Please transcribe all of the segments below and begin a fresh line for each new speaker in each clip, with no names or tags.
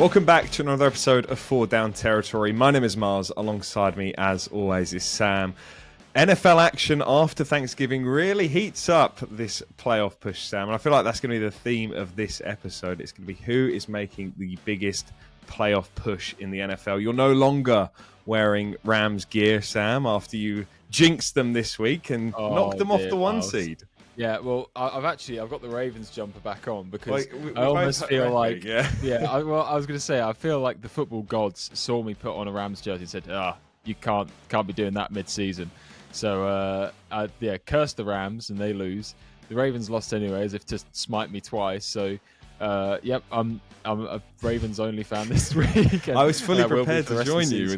Welcome back to another episode of Four Down Territory. My name is Mars. Alongside me, as always, is Sam. NFL action after Thanksgiving really heats up this playoff push, Sam. And I feel like that's going to be the theme of this episode. It's going to be who is making the biggest playoff push in the NFL. You're no longer wearing Rams gear, Sam, after you jinxed them this week and knocked them off the one seed.
Yeah, well, I've got the Ravens jumper back on because I almost feel like, I was going to say, I feel like the football gods saw me put on a Rams jersey and said, you can't be doing that mid-season. So, I cursed the Rams and they lose. The Ravens lost anyway, as if to smite me twice. So, I'm a Ravens only fan this week.
I was fully prepared to join you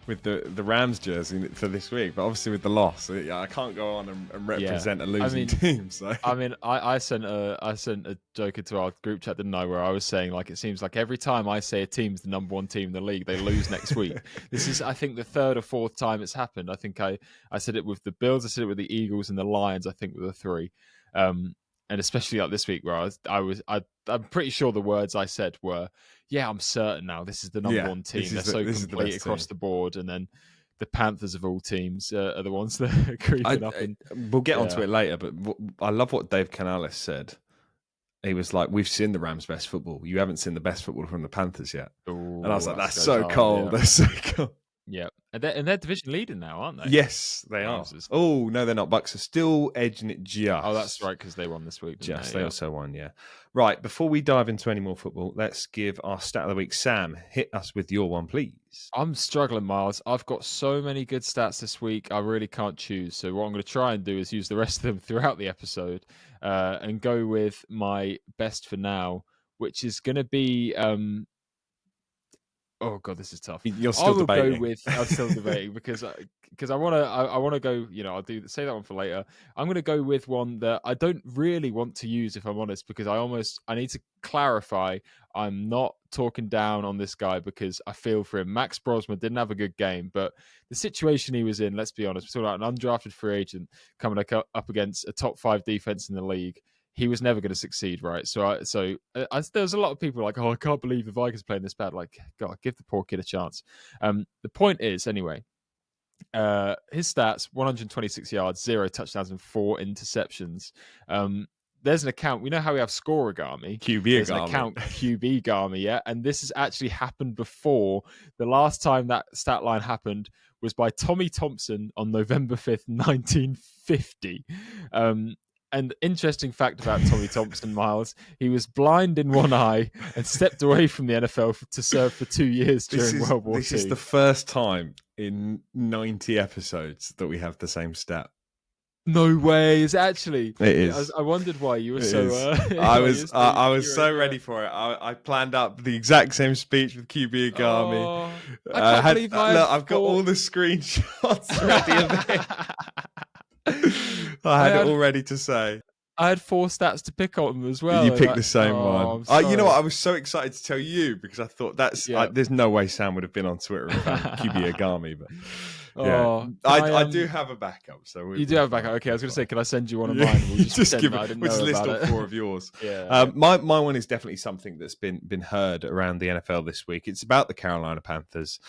with the Rams jersey for this week, but obviously with the loss, I can't go on and represent a losing team. So
I sent a joke into our group chat, didn't I, where I was saying like it seems like every time I say a team's the number one team in the league, they lose next week. This is, I think, the third or fourth time it's happened. I think I said it with the Bills, I said it with the Eagles, and the Lions. I think were the three. And especially like this week where I'm pretty sure the words I said were, I'm certain now this is the number one team. They're so complete across the board. And then the Panthers of all teams are the ones that are creeping up.
We'll get onto it later, but I love what Dave Canales said. He was like, we've seen the Rams' best football. You haven't seen the best football from the Panthers yet.
Ooh,
and I was like, that's so cold. Yeah. That's so cold.
Yeah, and they're division leading now, aren't they?
Yes, they are. Oh, no, they're not. Bucks are still edging it just.
Oh, that's right, because they won this week.
They also won, yeah. Right, before we dive into any more football, let's give our stat of the week. Sam, hit us with your one, please.
I'm struggling, Miles. I've got so many good stats this week, I really can't choose. So what I'm going to try and do is use the rest of them throughout the episode and go with my best for now, which is going to be... Oh God, this is tough.
You're still debating.
I'm still debating because I want to go. I'll say that one for later. I'm going to go with one that I don't really want to use, if I'm honest, because I need to clarify. I'm not talking down on this guy because I feel for him. Max Brosman didn't have a good game, but the situation he was in, let's be honest, we're talking about an undrafted free agent coming up against a top 5 defense in the league. He was never going to succeed, right? So there's a lot of people like, I can't believe the Vikings playing this bad. Like, God, give the poor kid a chance. The point is, anyway, his stats: 126 yards, 0 touchdowns, and 4 interceptions. There's an account. We know how we have Scorigami. There's an account QBgami, yeah. And this has actually happened before. The last time that stat line happened was by Tommy Thompson on November 5th, 1950. And interesting fact about Tommy Thompson, Miles, he was blind in one eye and stepped away from the NFL to serve for 2 years during World War II.
This is the first time in 90 episodes that we have the same stat.
No way! It's actually.
It is.
I wonondered why you were so.
I was so ready for it. I planned up the exact same speech with QB Agami.
Oh, I can't believe
I've got all the screenshots ready of it. I had it all ready to say.
I had 4 stats to pick on them as well.
You picked the same one. You know what? I was so excited to tell you because I thought there's no way Sam would have been on Twitter and found QB Agami, but I do have a backup. So
you do have a backup. Okay, I was going to say, can I send you one of mine? We'll just
give it. We'll just list all 4 of yours.
Yeah.
My one is definitely something that's been heard around the NFL this week. It's about the Carolina Panthers.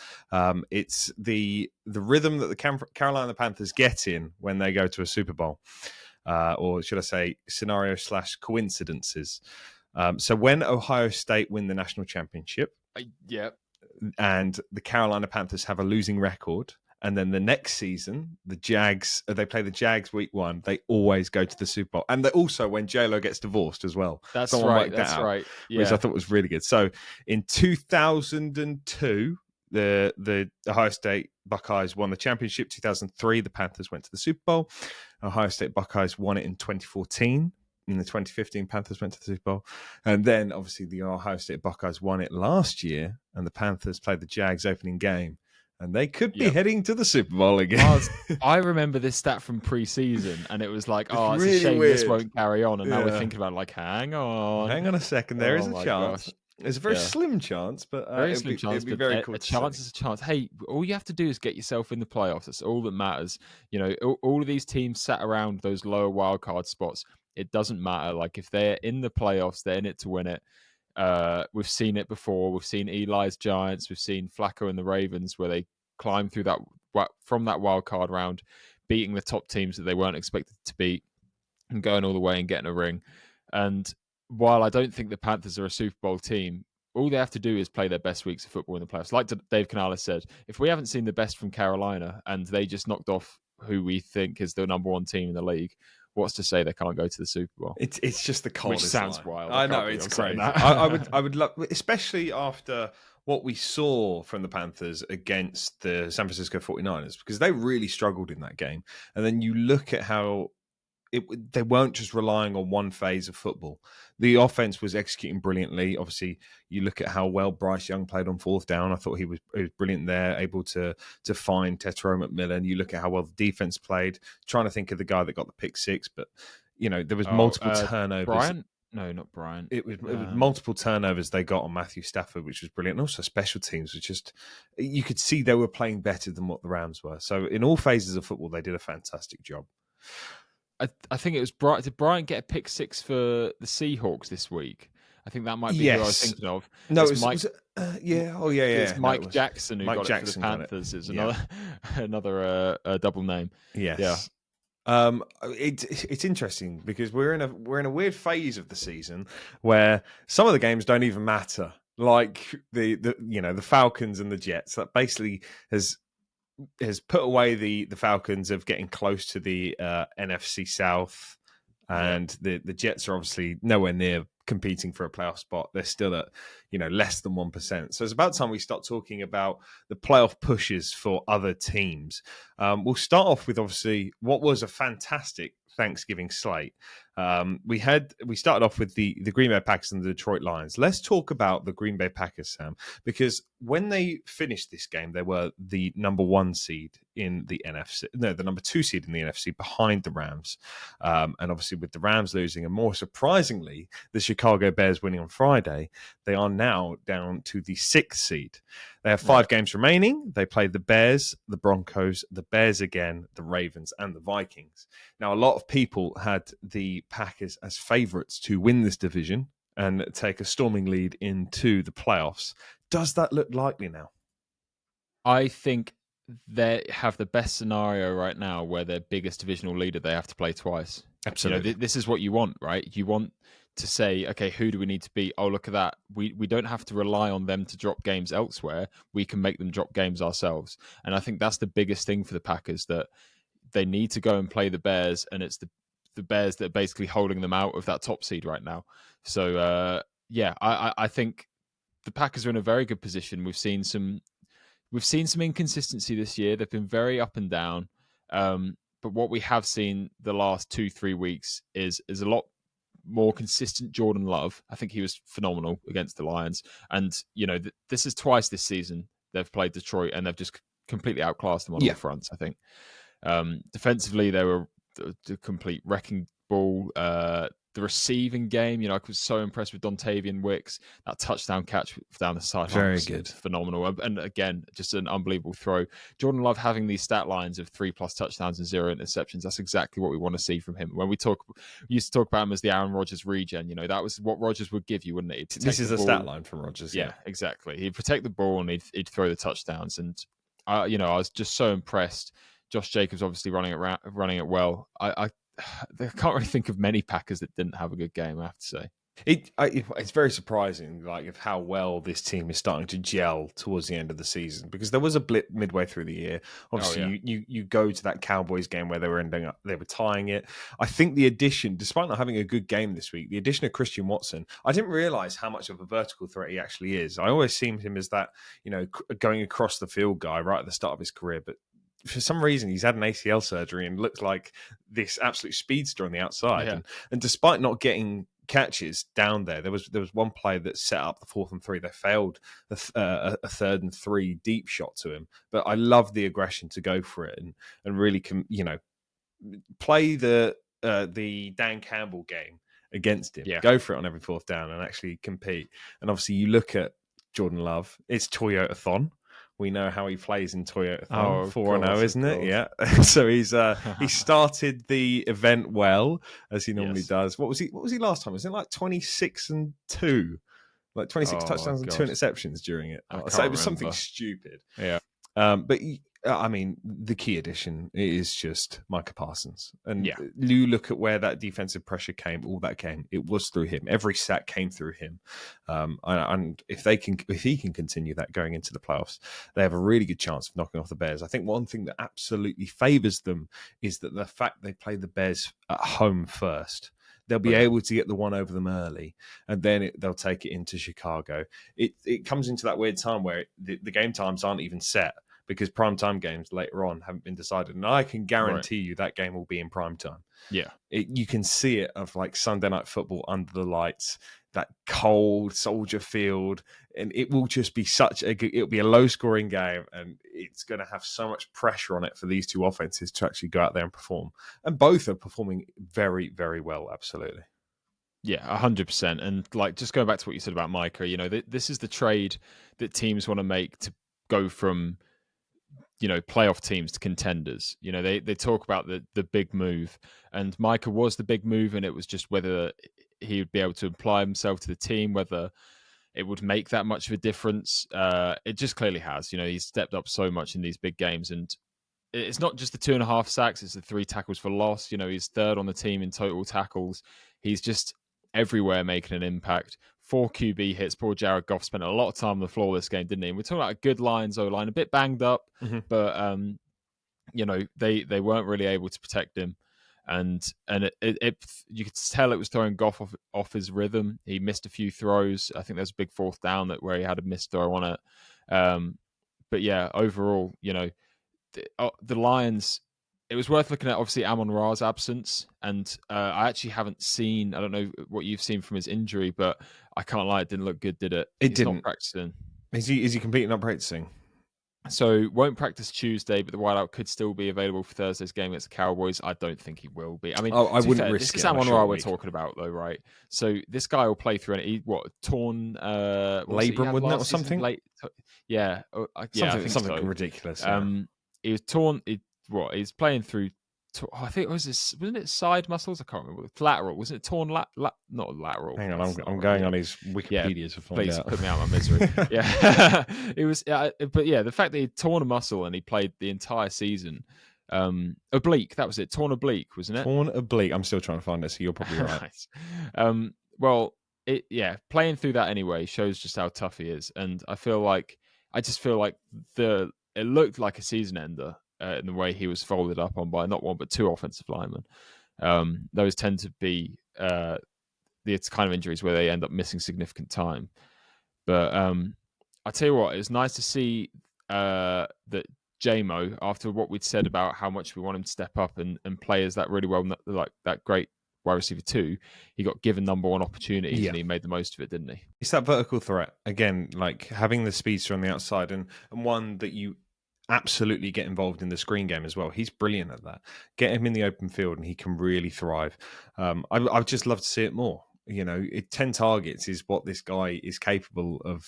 It's the rhythm that the Carolina Panthers get in when they go to a Super Bowl. Or should I say scenario/coincidences. So when Ohio State win the national championship, and the Carolina Panthers have a losing record, and then the next season, the Jags, they play the Jags week 1, they always go to the Super Bowl. And also when J-Lo gets divorced as well.
That's right. Yeah.
Which I thought was really good. So in 2002, the Ohio State Buckeyes won the championship. 2003, the Panthers went to the Super Bowl. Ohio State Buckeyes won it in 2014. In the 2015, Panthers went to the Super Bowl. And then, obviously, the Ohio State Buckeyes won it last year, and the Panthers played the Jags opening game. And they could be heading to the Super Bowl again.
I remember this stat from preseason, and it was like, it's
really
a shame
weird.
This won't carry on. And now we're thinking about, like, hang on
a second. There is a chance.
Gosh.
It's a very slim chance, but it'd be very cool.
A chance is a chance. Hey, all you have to do is get yourself in the playoffs. That's all that matters. All of these teams sat around those lower wildcard spots. It doesn't matter. Like if they're in the playoffs, they're in it to win it. We've seen it before. We've seen Eli's Giants. We've seen Flacco and the Ravens, where they climb through that from that wild card round, beating the top teams that they weren't expected to beat, and going all the way and getting a ring. And while I don't think the Panthers are a Super Bowl team, all they have to do is play their best weeks of football in the playoffs. Like Dave Canales said, if we haven't seen the best from Carolina and they just knocked off who we think is the number one team in the league, what's to say they can't go to the Super Bowl?
It's just the
Which
coldest
sounds
line.
wild.
I
I
know,
can't believe
it's
I'm saying
crazy.
that.
I would love, especially after what we saw from the Panthers against the San Francisco 49ers, because they really struggled in that game. And then you look at how they weren't just relying on one phase of football. The offense was executing brilliantly. Obviously, you look at how well Bryce Young played on fourth down. I thought he was brilliant there, able to find Tetairoa McMillan. You look at how well the defense played. Trying to think of the guy that got the pick six, but there was multiple turnovers.
Brian? No, not Brian.
It was multiple turnovers they got on Matthew Stafford, which was brilliant. And also special teams was just, you could see they were playing better than what the Rams were. So in all phases of football, they did a fantastic job.
I think it was Brian. Did Brian get a pick six for the Seahawks this week? I think that might be who I was thinking of.
No,
it's Mike.
It's
Mike Jackson who got it for the Panthers. It's another double name.
Yes. Yeah. It's interesting because we're in a weird phase of the season where some of the games don't even matter. Like the Falcons and the Jets, that basically has put away the Falcons of getting close to the NFC South, and the Jets are obviously nowhere near competing for a playoff spot. They're still at less than 1%. So it's about time we start talking about the playoff pushes for other teams. We'll start off with obviously what was a fantastic Thanksgiving slate. We started off with the Green Bay Packers and the Detroit Lions. Let's talk about the Green Bay Packers, Sam, because when they finished this game, they were the number 1 seed in the NFC. No, the number 2 seed in the NFC behind the Rams. And obviously with the Rams losing, and more surprisingly, the Chicago Bears winning on Friday, they are now down to the 6th seed. They have 5 games remaining. They play the Bears, the Broncos, the Bears again, the Ravens, and the Vikings. Now, a lot of people had the Packers as favourites to win this division and take a storming lead into the playoffs. Does that look likely now?
I think they have the best scenario right now where their biggest divisional leader they have to play twice.
Absolutely.
This is what you want, right? You want to say, okay, who do we need to beat? Oh, look at that. We don't have to rely on them to drop games elsewhere. We can make them drop games ourselves. And I think that's the biggest thing for the Packers, that they need to go and play the Bears, and it's the Bears that are basically holding them out of that top seed right now. So, I think the Packers are in a very good position. We've seen some inconsistency this year. They've been very up and down. But what we have seen the last 2-3 weeks is a lot more consistent Jordan Love. I think he was phenomenal against the Lions. And, this is twice this season they've played Detroit and they've just completely outclassed them on all fronts, I think. Defensively, they were the complete wrecking ball. The receiving game, I was so impressed with Dontavian Wicks. That touchdown catch down the sideline,
very good,
phenomenal. And again, just an unbelievable throw. Jordan Love having these stat lines of 3+ touchdowns and 0 interceptions. That's exactly what we want to see from him. When we used to talk about him as the Aaron Rodgers regen. That was what Rodgers would give you, wouldn't it?
This is a stat line from Rodgers.
Yeah, exactly. He'd protect the ball and he'd throw the touchdowns. And I was just so impressed. Josh Jacobs obviously running it well. I can't really think of many Packers that didn't have a good game, I have to say.
It's very surprising, of how well this team is starting to gel towards the end of the season, because there was a blip midway through the year. Obviously, you go to that Cowboys game where they were tying it. I think the addition, despite not having a good game this week, the addition of Christian Watson, I didn't realize how much of a vertical threat he actually is. I always seen him as that, going across the field guy right at the start of his career, but for some reason, he's had an ACL surgery and looks like this absolute speedster on the outside.
Yeah.
And despite not getting catches down there was one play that set up the 4th and 3. They failed a 3rd and 3 deep shot to him. But I love the aggression to go for it and really, play the Dan Campbell game against him.
Yeah.
Go for it on every 4th down and actually compete. And obviously, you look at Jordan Love. It's Toyota-thon. We know how he plays in Toyota. 4-0, isn't it? Yeah. So he started the event well, as he normally does. What was he last time? Was it like 26-2? like 26
Oh
touchdowns and 2
God,
interceptions during it.
I
So
can't
it was something
remember.
stupid.
Yeah,
But I mean, the key addition is just Micah Parsons, and
yeah,
you look at where that defensive pressure came. All that came, it was through him. Every sack came through him. And if he can continue that going into the playoffs, they have a really good chance of knocking off the Bears. I think one thing that absolutely favors them is that the fact they play the Bears at home first. They'll be
yeah,
able to get the one over them early, and then they'll take it into Chicago. It comes into that weird time where the game times aren't even set, because primetime games later on haven't been decided. And I can
right,
guarantee you that game will be in primetime.
yeah.
You can see it of like Sunday night football under the lights, that cold Soldier Field, and it will just be it'll be a low scoring game, and it's going to have so much pressure on it for these two offenses to actually go out there and perform. And both are performing very, very well, absolutely.
Yeah, 100%. And like, just going back to what you said about Micah, this is the trade that teams want to make to go from playoff teams to contenders. They talk about the big move, and Micah was the big move, and it was just whether he would be able to apply himself to the team, whether it would make that much of a difference. It just clearly has. He's stepped up so much in these big games, and it's not just the 2.5 sacks; it's the 3 tackles for loss. He's third on the team in total tackles. He's just everywhere making an impact. 4 QB hits. Poor Jared Goff spent a lot of time on the floor this game, didn't he? And we're talking about a good Lions O line, a bit banged up,
Mm-hmm.
but they weren't really able to protect him, and it you could tell it was throwing Goff off his rhythm. He missed a few throws. I think there's a big 4th down where he had a missed throw on it. But yeah, overall, the Lions. It was worth looking at, obviously, Amon Ra's absence, and I actually haven't seen. I don't know what you've seen from his injury, but I can't lie, it didn't look good, did it?
It
He's not
didn't.
practicing.
Is he completely not practicing?
So won't practice Tuesday, but the wideout could still be available for Thursday's game against the Cowboys. I don't think he will be. I mean,
Oh, I
to be
wouldn't
fair, this
risk
is
it on a
Amon Ra
short
we're
week.
talking about, though, right? So this guy will play through and torn what was it he
Labrum,
had
wasn't it, or
last season?
something?
Yeah, yeah, I think
Something
so.
ridiculous. Yeah.
He was torn. He's playing through. I think wasn't it side muscles? I can't remember. Lateral, wasn't it torn? Not lateral.
Hang on,
That's not
I'm
right,
going on his
yeah,
Wikipedia to find
please
out.
put me out of my misery. Yeah, it was. But yeah, the fact that he'd torn a muscle and he played the entire season. Oblique, that was it. Torn oblique, wasn't it?
Torn oblique. I'm still trying to find it, so you're probably right.
Right. Well, playing through that anyway shows just how tough he is, and I just feel like it looked like a season ender in the way he was folded up on by not one but 2 offensive linemen. Those tend to be the kind of injuries where they end up missing significant time. But I tell you what, it's nice to see that JMO, after what we'd said about how much we want him to step up and play as that really well, like that great wide receiver 2, he got given number 1 opportunities and he made the most of it, didn't he?
It's that vertical threat again, like having the speedster on the outside and one that you absolutely get involved in the screen game as well. He's brilliant at that. Get him in the open field and he can really thrive. I'd just love to see it more. 10 targets is what this guy is capable of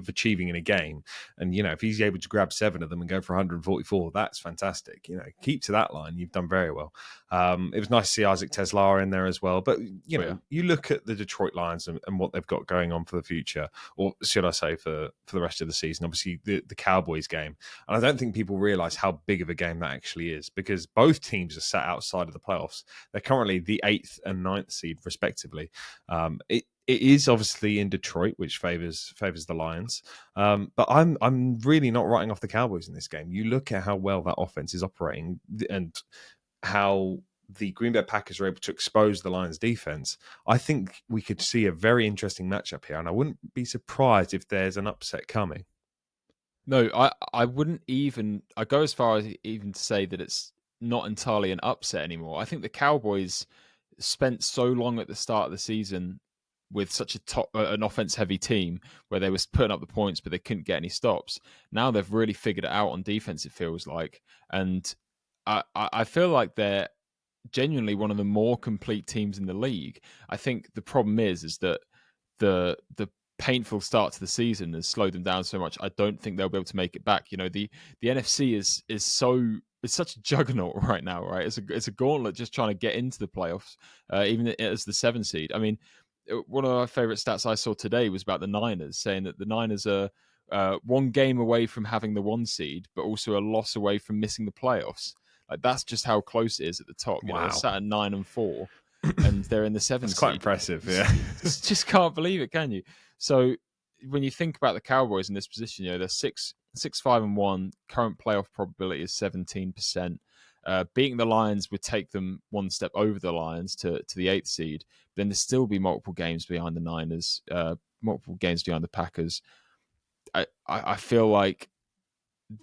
achieving in a game. And, if he's able to grab 7 of them and go for 144, that's fantastic. Keep to that line. You've done very well. It was nice to see Isaac Teslar in there as well. But, you look at the Detroit Lions and what they've got going on for the future, or should I say for the rest of the season, obviously the Cowboys game. And I don't think people realize how big of a game that actually is, because both teams are sat outside of the playoffs. They're currently the 8th and 9th seed, respectively. It is obviously in Detroit, which favors the Lions. But I'm really not writing off the Cowboys in this game. You look at how well that offense is operating and how the Green Bay Packers are able to expose the Lions defense. I think we could see a very interesting matchup here, and I wouldn't be surprised if there's an upset coming.
No, I wouldn't even. I go as far as even to say that it's not entirely an upset anymore. I think the Cowboys spent so long at the start of the season with such an offense heavy team where they was putting up the points but they couldn't get any stops. Now they've really figured it out on defense, it feels like, and I feel like they're genuinely one of the more complete teams in the league. I think the problem is that the painful start to the season has slowed them down so much. I don't think they'll be able to make it back. The NFC is it's such a juggernaut right now, right? It's a gauntlet just trying to get into the playoffs, even as the 7 seed. I mean, one of my favorite stats I saw today was about the Niners, saying that the Niners are one game away from having the 1 seed, but also a loss away from missing the playoffs. Like that's just how close it is at the top. You know, they're
Wow.
sat at 9-4, and they're in the 7
That's quite
seed.
impressive.
You
Yeah.
just can't believe it, can you? So when you think about the Cowboys in this position, you know they're 6-5-1. Current playoff probability is 17%. Beating the Lions would take them one step over the Lions to the 8th seed. But then there'd still be multiple games behind the Niners, multiple games behind the Packers. I feel like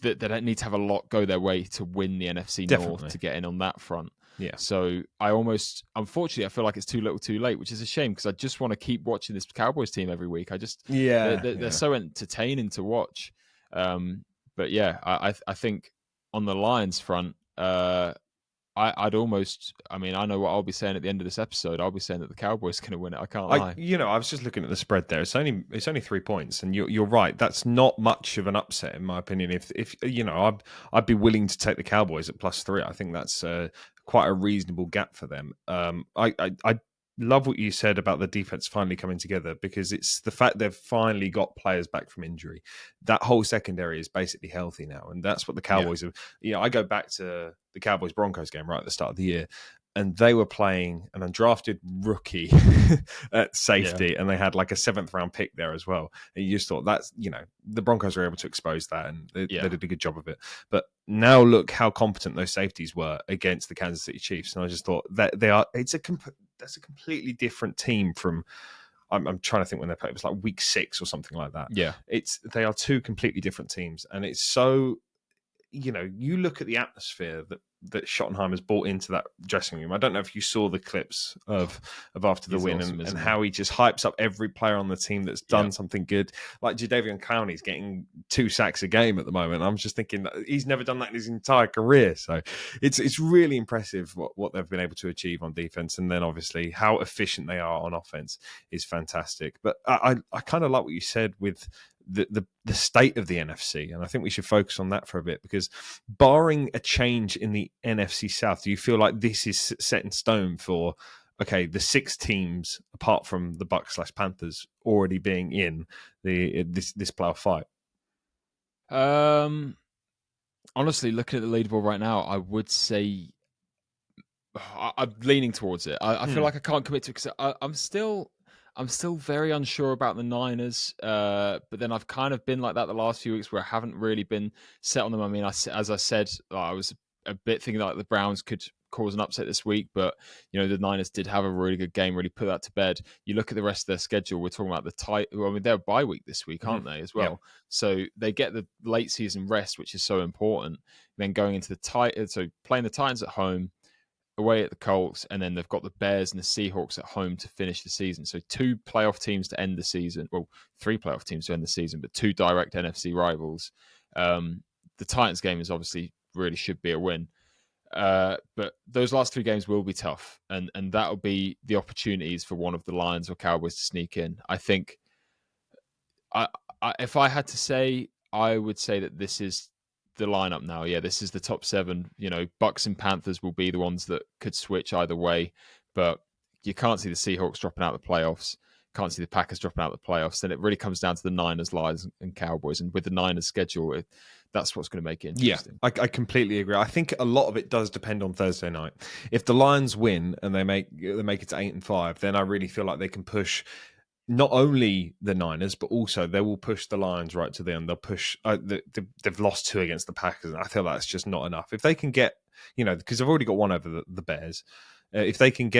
that they don't need to have a lot go their way to win the NFC North
Definitely.
to get in on that front.
Yeah.
So unfortunately, I feel like it's too little too late, which is a shame because I just want to keep watching this Cowboys team every week. They're so entertaining to watch. But yeah, I think on the Lions front, I'd almost. I mean, I know what I'll be saying at the end of this episode. I'll be saying that the Cowboys are going to win it. I can't lie.
I was just looking at the spread there. It's only 3 points, and you're right. That's not much of an upset in my opinion. If I'd be willing to take the Cowboys at +3. I think that's quite a reasonable gap for them. I love what you said about the defense finally coming together, because it's the fact they've finally got players back from injury. That whole secondary is basically healthy now, and that's what the Cowboys have. I go back to the Cowboys Broncos game right at the start of the year, and they were playing an undrafted rookie at safety, and they had like a 7th round pick there as well. And you just thought the Broncos were able to expose that, and they did a good job of it. But now look how competent those safeties were against the Kansas City Chiefs, and I just thought that that's a completely different team from. I'm trying to think when they played. It was like week 6 or something like that.
Yeah,
they are two completely different teams, and it's so. You look at the atmosphere that Schottenheim has brought into that dressing room. I don't know if you saw the clips of after the win,
awesome,
and how he just hypes up every player on the team that's done something good. Like Jadeveon Clowney's getting 2 sacks a game at the moment. I'm just thinking that he's never done that in his entire career. So it's really impressive what they've been able to achieve on defense, and then obviously how efficient they are on offense is fantastic. But I kind of like what you said with the state of the NFC, and I think we should focus on that for a bit, because barring a change in the NFC South, do you feel like this is set in stone for the 6 teams apart from the Bucs/Panthers already being in this playoff fight?
Honestly, looking at the leaderboard right now, I would say I'm leaning towards it. I feel like I can't commit to it because I'm still very unsure about the Niners. But then I've kind of been like that the last few weeks where I haven't really been set on them. I mean, as I said, I was a bit thinking like the Browns could cause an upset this week, but the Niners did have a really good game, really put that to bed. You look at the rest of their schedule. We're talking about they're a bye week this week, aren't they, as well?
Yeah.
So they get the late season rest, which is so important. Then going into so playing the Titans at home, away at the Colts, and then they've got the Bears and the Seahawks at home to finish the season. So 2 playoff teams to end the season. Well, 3 playoff teams to end the season, but 2 direct NFC rivals. The Titans game is obviously really should be a win. But those last 3 games will be tough, and that'll be the opportunities for one of the Lions or Cowboys to sneak in. I think if I had to say, I would say that this is the lineup now. Yeah, this is the top 7. Bucks and Panthers will be the ones that could switch either way, but you can't see the Seahawks dropping out of the playoffs. Can't see the Packers dropping out of the playoffs. Then it really comes down to the Niners, Lions, and Cowboys. And with the Niners schedule, that's what's going to make it interesting.
Yeah, I completely agree. I think a lot of it does depend on Thursday night. If the Lions win and they make it to 8-5, then I really feel like they can push not only the Niners, but also they will push the Lions right to the end. They'll push. They've lost 2 against the Packers, and I feel that's just not enough. If they can get, because they've already got 1 over the Bears, if they can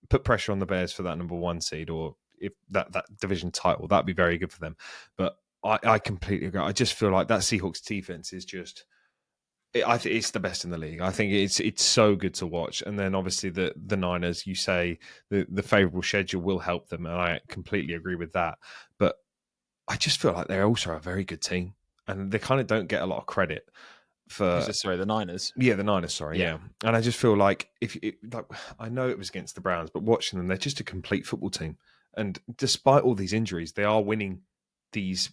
put pressure on the Bears for that number 1 seed, or if that division title, that'd be very good for them. But I completely agree. I just feel like that Seahawks defense is just. I think it's the best in the league. I think it's so good to watch. And then obviously the Niners, you say the favourable schedule will help them, and I completely agree with that. But I just feel like they're also a very good team, and they kind of don't get a lot of credit for.
Sorry, the Niners.
Yeah, the Niners. Sorry, yeah. And I just feel like I know it was against the Browns, but watching them, they're just a complete football team. And despite all these injuries, they are winning these,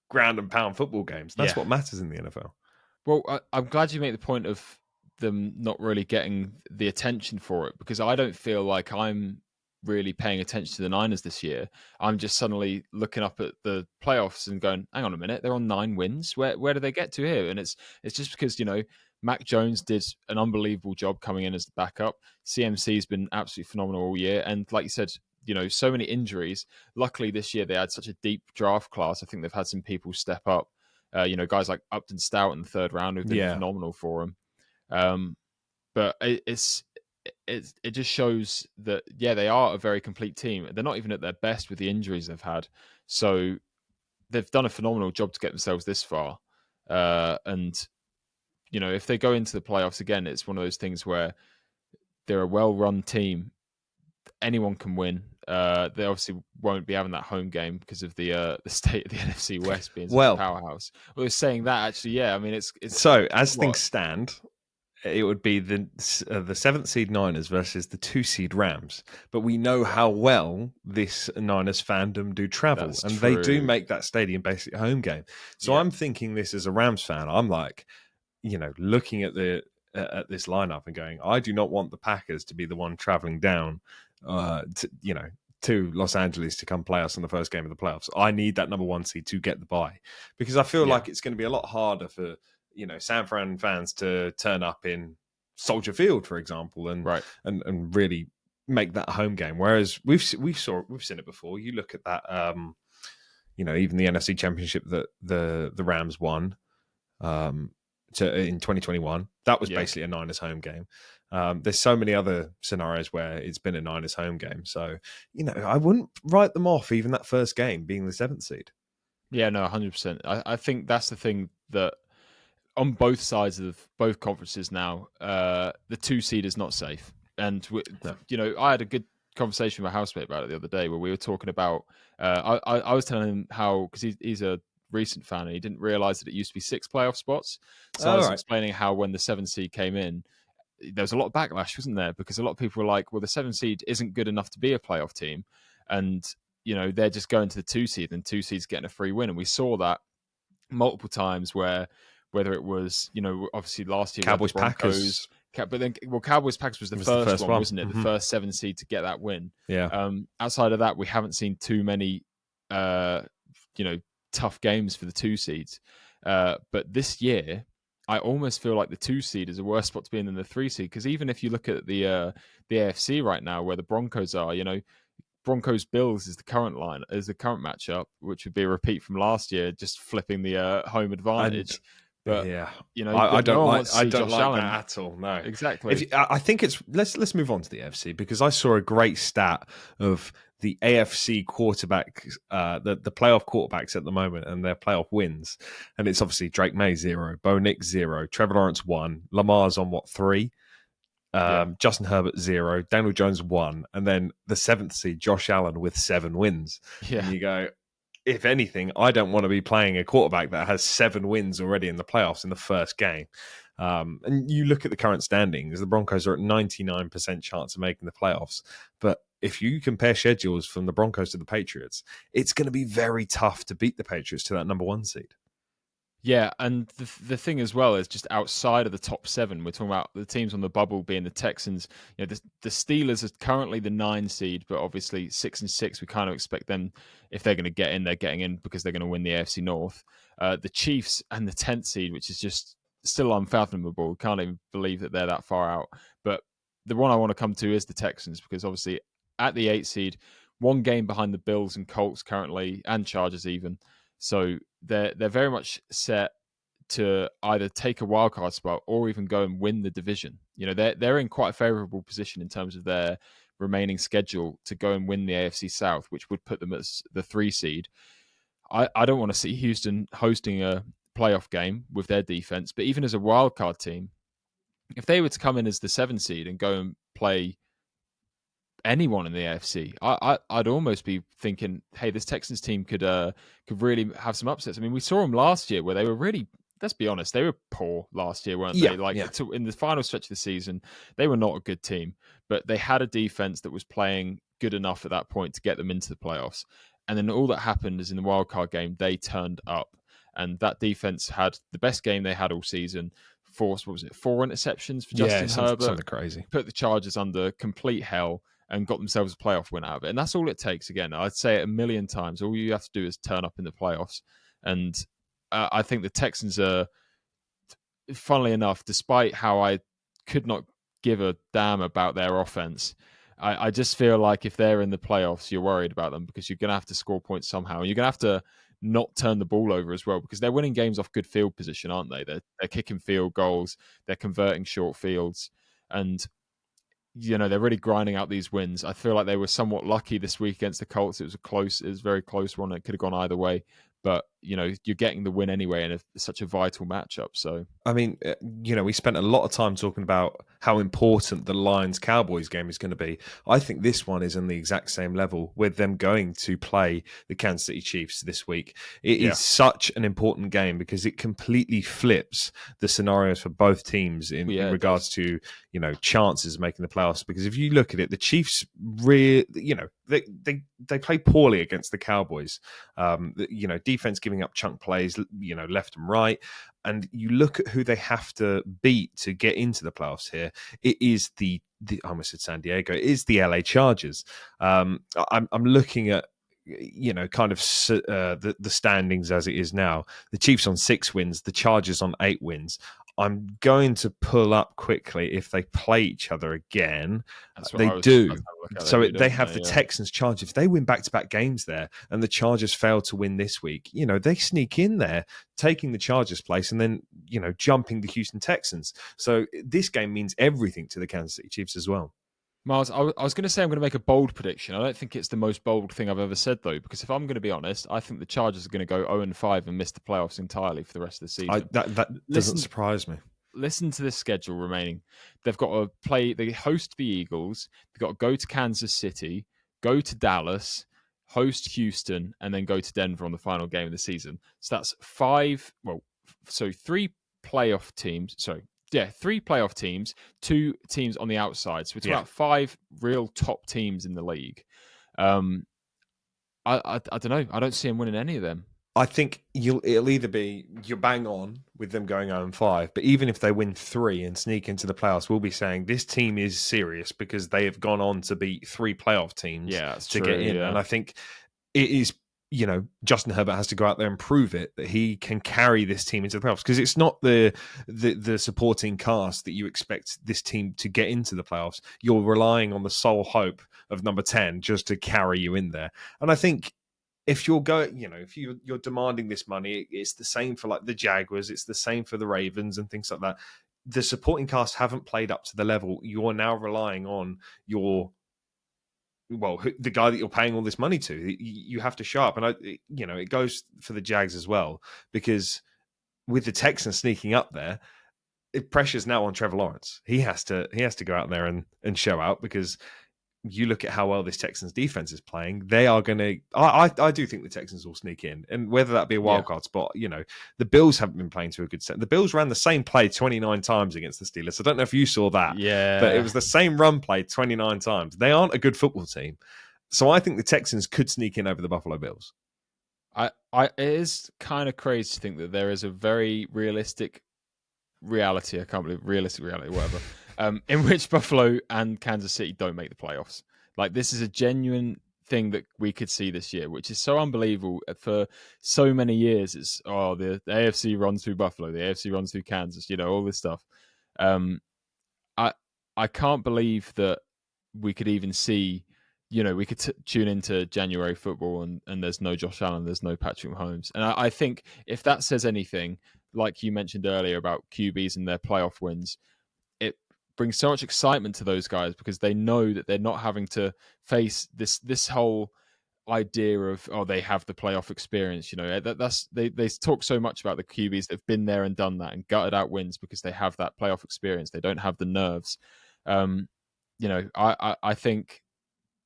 ground and pound football games. That's what matters in the NFL.
Well, I'm glad you make the point of them not really getting the attention for it, because I don't feel like I'm really paying attention to the Niners this year, I'm just suddenly looking up at the playoffs and going, hang on a minute, they're on 9 wins. Where do they get to here? And it's just because, Mac Jones did an unbelievable job coming in as the backup. CMC's been absolutely phenomenal all year. And like you said, so many injuries. Luckily this year they had such a deep draft class. I think they've had some people step up. Guys like Upton Stout in the third round who've been phenomenal for them. But it just shows that, they are a very complete team. They're not even at their best with the injuries they've had. So they've done a phenomenal job to get themselves this far. And, if they go into the playoffs again, it's one of those things where they're a well-run team. Anyone can win. They obviously won't be having that home game because of the state of the NFC West being such a powerhouse. Well, saying that, actually, I mean, it's
so as things stand, it would be the 7th seed Niners versus the 2 seed Rams. But we know how well this Niners fandom do travel.
That's
and
true.
They do make that stadium basically a home game. So I'm thinking this as a Rams fan. I'm like, looking at at this lineup and going, I do not want the Packers to be the one traveling down to Los Angeles to come play us in the first game of the playoffs. I need that number 1 seed to get the bye, because I feel like it's going to be a lot harder for San Fran fans to turn up in Soldier Field, for example, and really make that a home game. Whereas we've seen it before. You look at that, even the NFC Championship that the Rams won in 2021. That was basically a Niners home game. There's so many other scenarios where it's been a Niners home game. So, I wouldn't write them off, even that first game being the 7th seed.
Yeah, no, 100%. I think that's the thing that on both sides of both conferences now, the 2 seed is not safe. And, I had a good conversation with my housemate about it the other day where we were talking about, I was telling him how, because he's a recent fan and he didn't realize that it used to be 6 playoff spots. So I was explaining how when the 7 seed came in, there was a lot of backlash, wasn't there? Because a lot of people were like, well, the 7 seed isn't good enough to be a playoff team. And, they're just going to the 2 seed and 2 seeds getting a free win. And we saw that multiple times whether it was, obviously last year
Cowboys
Packers, but then Cowboys Packers was the first one, wasn't it? Mm-hmm. The first 7 seed to get that win.
Yeah.
Outside of that, we haven't seen too many, tough games for the 2 seeds. But this year, I almost feel like the 2 seed is a worse spot to be in than the 3 seed, because even if you look at the AFC right now, where the Broncos are, Broncos Bills is the current matchup, which would be a repeat from last year, just flipping the home advantage. But
I don't like that at all. No,
exactly.
I think it's let's move on to the AFC, because I saw a great stat of the AFC quarterback, the playoff quarterbacks at the moment and their playoff wins, and it's obviously Drake May 0, Bo Nix 0, Trevor Lawrence 1, Lamar's on 3. Justin Herbert 0, Daniel Jones 1, and then the 7th seed Josh Allen with 7 wins.
Yeah.
And you go, if anything, I don't want to be playing a quarterback that has 7 wins already in the playoffs in the first game. And you look at the current standings, the Broncos are at 99% chance of making the playoffs. But if you compare schedules from the Broncos to the Patriots, it's going to be very tough to beat the Patriots to that number 1 seed.
Yeah, and the thing as well is, just outside of the top 7, we're talking about the teams on the bubble being the Texans. The Steelers are currently the 9 seed, but obviously 6-6, we kind of expect them, if they're going to get in, they're getting in because they're going to win the AFC North. The Chiefs and the 10th seed, which is just still unfathomable. We can't even believe that they're that far out. But the one I want to come to is the Texans, because obviously at the 8th seed, 1 game behind the Bills and Colts currently, and Chargers even. So they're very much set to either take a wildcard spot or even go and win the division. They're in quite a favorable position in terms of their remaining schedule to go and win the AFC South, which would put them as the 3 seed. I don't want to see Houston hosting a playoff game with their defense, but even as a wildcard team, if they were to come in as the 7 seed and go and play anyone in the AFC, I'd almost be thinking, hey, this Texans team could really have some upsets. I mean, we saw them last year where they were really, let's be honest, they were poor last year, weren't they? In the final stretch of the season, they were not a good team, but they had a defense that was playing good enough at that point to get them into the playoffs. And then all that happened is in the wildcard game, they turned up, and that defense had the best game they had all season. Forced, 4 interceptions for Justin Herbert.
Something crazy.
Put the Chargers under complete hell. and got themselves a playoff win out of it. And that's all it takes. Again, I'd say it a million times. All you have to do is turn up in the playoffs. And I think the Texans are, funnily enough, despite how I could not give a damn about their offense, I just feel like if they're in the playoffs, you're worried about them because you're going to have to score points somehow. And you're going to have to not turn the ball over as well because they're winning games off good field position, aren't they? They're kicking field goals, they're converting short fields, and they're really grinding out these wins. I feel like they were somewhat lucky this week against the Colts. It was a very close one. It could have gone either way, but you're getting the win anyway in such a vital matchup. So
I mean, we spent a lot of time talking about how important the Lions-Cowboys game is going to be. I think this one is on the exact same level with them going to play the Kansas City Chiefs this week. It is such an important game because it completely flips the scenarios for both teams in regards to, chances of making the playoffs. Because if you look at it, the Chiefs really, they play poorly against the Cowboys. Defense giving up chunk plays, left and right. And you look at who they have to beat to get into the playoffs here. It is I almost said San Diego. It is the LA Chargers. I'm looking at kind of the standings as it is now. The Chiefs on 6 wins, the Chargers on 8 wins. I'm going to pull up quickly if they play each other again. They do. So they have the Texans Chargers. If they win back-to-back games there and the Chargers fail to win this week, they sneak in there, taking the Chargers' place and then, jumping the Houston Texans. So this game means everything to the Kansas City Chiefs as well.
Miles, I was going to say I'm going to make a bold prediction. I don't think it's the most bold thing I've ever said, though, because if I'm going to be honest, I think the Chargers are going to go 0-5 and miss the playoffs entirely for the rest of the season.
That doesn't surprise me.
Listen to this schedule remaining. They've got to play, they host the Eagles, they've got to go to Kansas City, go to Dallas, host Houston, and then go to Denver on the final game of the season. So that's 3 playoff teams. Sorry. Yeah, 3 playoff teams, 2 teams on the outside. So it's about 5 real top teams in the league. I don't know. I don't see him winning any of them.
I think it'll either be you're bang on with them going 0-5, but even if they win 3 and sneak into the playoffs, we'll be saying this team is serious because they have gone on to beat 3 playoff teams to get in. Yeah. And I think it is, Justin Herbert has to go out there and prove it that he can carry this team into the playoffs because it's not the supporting cast that you expect this team to get into the playoffs. You're relying on the sole hope of number 10 just to carry you in there. And I think if you're going, if you're demanding this money, it's the same for like the Jaguars, it's the same for the Ravens and things like that. The supporting cast haven't played up to the level. You're now relying on the guy that you're paying all this money to. You have to show up, and it goes for the Jags as well because with the Texans sneaking up there, pressure's now on Trevor Lawrence. He has to go out there and show out because you look at how well this Texans defense is playing, they are going to... I do think the Texans will sneak in. And whether that be a wild card spot, the Bills haven't been playing to a good set. The Bills ran the same play 29 times against the Steelers. I don't know if you saw that.
Yeah.
But it was the same run play 29 times. They aren't a good football team. So I think the Texans could sneak in over the Buffalo Bills.
It is kind of crazy to think that there is a very realistic reality, I can't believe realistic reality, whatever, in which Buffalo and Kansas City don't make the playoffs. Like, this is a genuine thing that we could see this year, which is so unbelievable. For so many years, it's the AFC runs through Buffalo, the AFC runs through Kansas, all this stuff. I can't believe that we could even see, we could tune into January football and there's no Josh Allen, there's no Patrick Mahomes. And I think if that says anything, like you mentioned earlier about QBs and their playoff wins, it brings so much excitement to those guys because they know that they're not having to face this whole idea of they have the playoff experience. They talk so much about the QBs that have been there and done that and gutted out wins because they have that playoff experience. They don't have the nerves. I think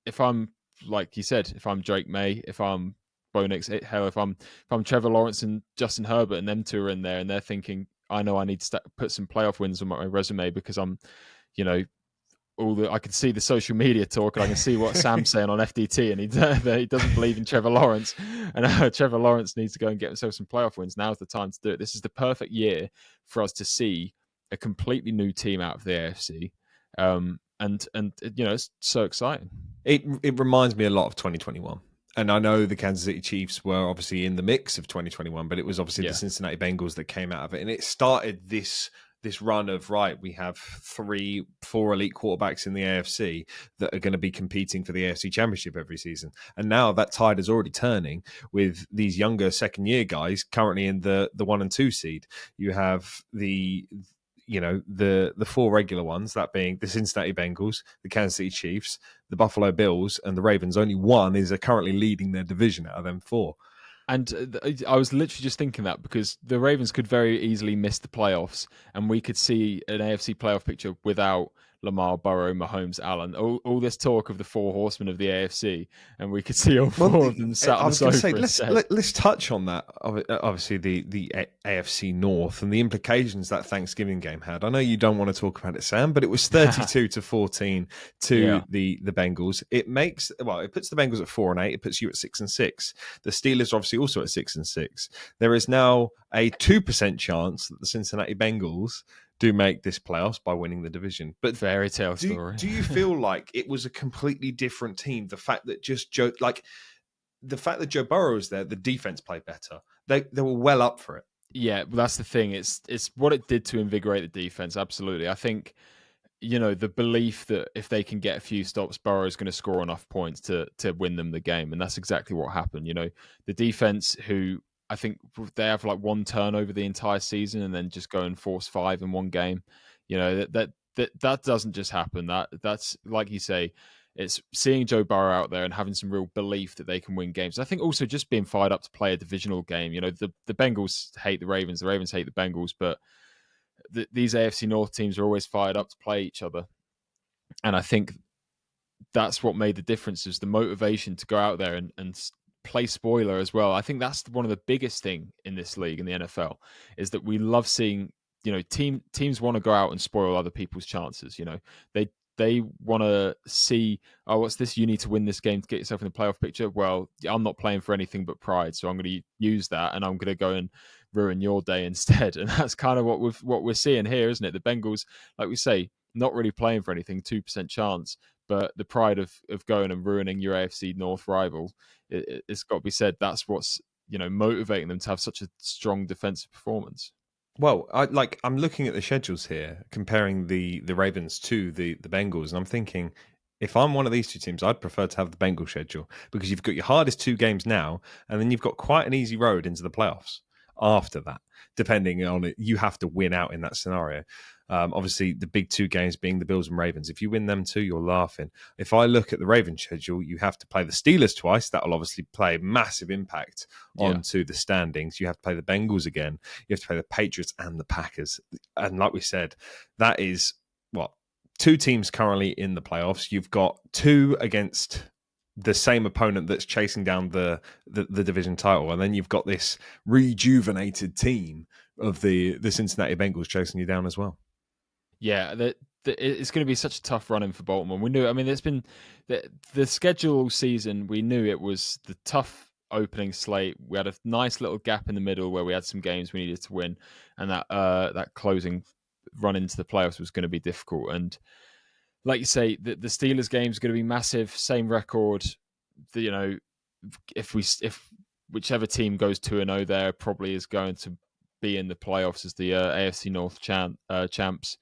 if I'm, like you said, if I'm Drake May, if I'm Bo Nix, hell, if I'm Trevor Lawrence and Justin Herbert and them two are in there and they're thinking, I know I need to put some playoff wins on my resume because I'm, I can see the social media talk and I can see what Sam's saying on FDT and he doesn't believe in Trevor Lawrence and Trevor Lawrence needs to go and get himself some playoff wins. Now's the time to do it. This is the perfect year for us to see a completely new team out of the AFC. and it's so exciting.
It reminds me a lot of 2021. And I know the Kansas City Chiefs were obviously in the mix of 2021, but it was obviously the
Yeah.
Cincinnati Bengals that came out of it. And it started this run of, right, we have 4 elite quarterbacks in the AFC that are going to be competing for the AFC Championship every season. And now that tide is already turning with these younger second year guys currently in the 1 and 2 seed. You have the 4 regular ones, that being the Cincinnati Bengals, the Kansas City Chiefs, the Buffalo Bills, and the Ravens. Only one is currently leading their division out of them 4.
And I was literally just thinking that because the Ravens could very easily miss the playoffs, and we could see an AFC playoff picture without Lamar, Burrow, Mahomes, Allen. All this talk of the 4 horsemen of the AFC, and we could see all 4 of them sat on the sofa instead.
Let's touch on that. Obviously, the AFC North and the implications that Thanksgiving game had. I know you don't want to talk about it, Sam, but it was 32-14 to the Bengals. It puts the Bengals at 4-8. It puts you at 6-6. The Steelers are obviously also at 6-6. There is now a 2% chance that the Cincinnati Bengals do make this playoffs by winning the division. But
fairy tale story.
Do you feel like it was a completely different team? The fact that Joe Burrow was there, the defense played better. They were well up for it.
Yeah, well, that's the thing. It's what it did to invigorate the defense. Absolutely. I think, the belief that if they can get a few stops, Burrow is going to score enough points to win them the game. And that's exactly what happened. The defense, who I think they have like 1 turnover the entire season and then just go and force 5 in one game. That doesn't just happen. That's like you say, it's seeing Joe Burrow out there and having some real belief that they can win games. I think also just being fired up to play a divisional game. The Bengals hate the Ravens hate the Bengals, but these AFC North teams are always fired up to play each other. And I think that's what made the difference, is the motivation to go out there and play spoiler as well. I think that's one of the biggest thing in this league, in the NFL, is that we love seeing, teams want to go out and spoil other people's chances. They want to see, oh, what's this? You need to win this game to get yourself in the playoff picture. Well, I'm not playing for anything but pride, so I'm going to use that, and I'm going to go and ruin your day instead. And that's kind of what we're seeing here, isn't it? The Bengals, like we say, not really playing for anything, 2% chance, but the pride of going and ruining your AFC North rival, it's got to be said, that's what's motivating them to have such a strong defensive performance.
Well, I'm looking at the schedules here, comparing the Ravens to the Bengals, and I'm thinking, if I'm one of these two teams, I'd prefer to have the Bengals schedule, because you've got your hardest 2 games now, and then you've got quite an easy road into the playoffs after that. Depending on it, you have to win out in that scenario. Obviously, the big 2 games being the Bills and Ravens. If you win them 2, you're laughing. If I look at the Ravens schedule, you have to play the Steelers twice. That will obviously play massive impact onto the standings. You have to play the Bengals again. You have to play the Patriots and the Packers. And like we said, that is, 2 teams currently in the playoffs. You've got 2 against the same opponent that's chasing down the division title, and then you've got this rejuvenated team of the Cincinnati Bengals chasing you down as well.
Yeah, it's going to be such a tough run in for Baltimore. We knew. I mean, it's been the schedule all season. We knew it was the tough opening slate. We had a nice little gap in the middle where we had some games we needed to win, and that closing run into the playoffs was going to be difficult. And like you say, the Steelers game is going to be massive. Same record. If whichever team goes 2-0 there, probably is going to be in the playoffs as the AFC North champs.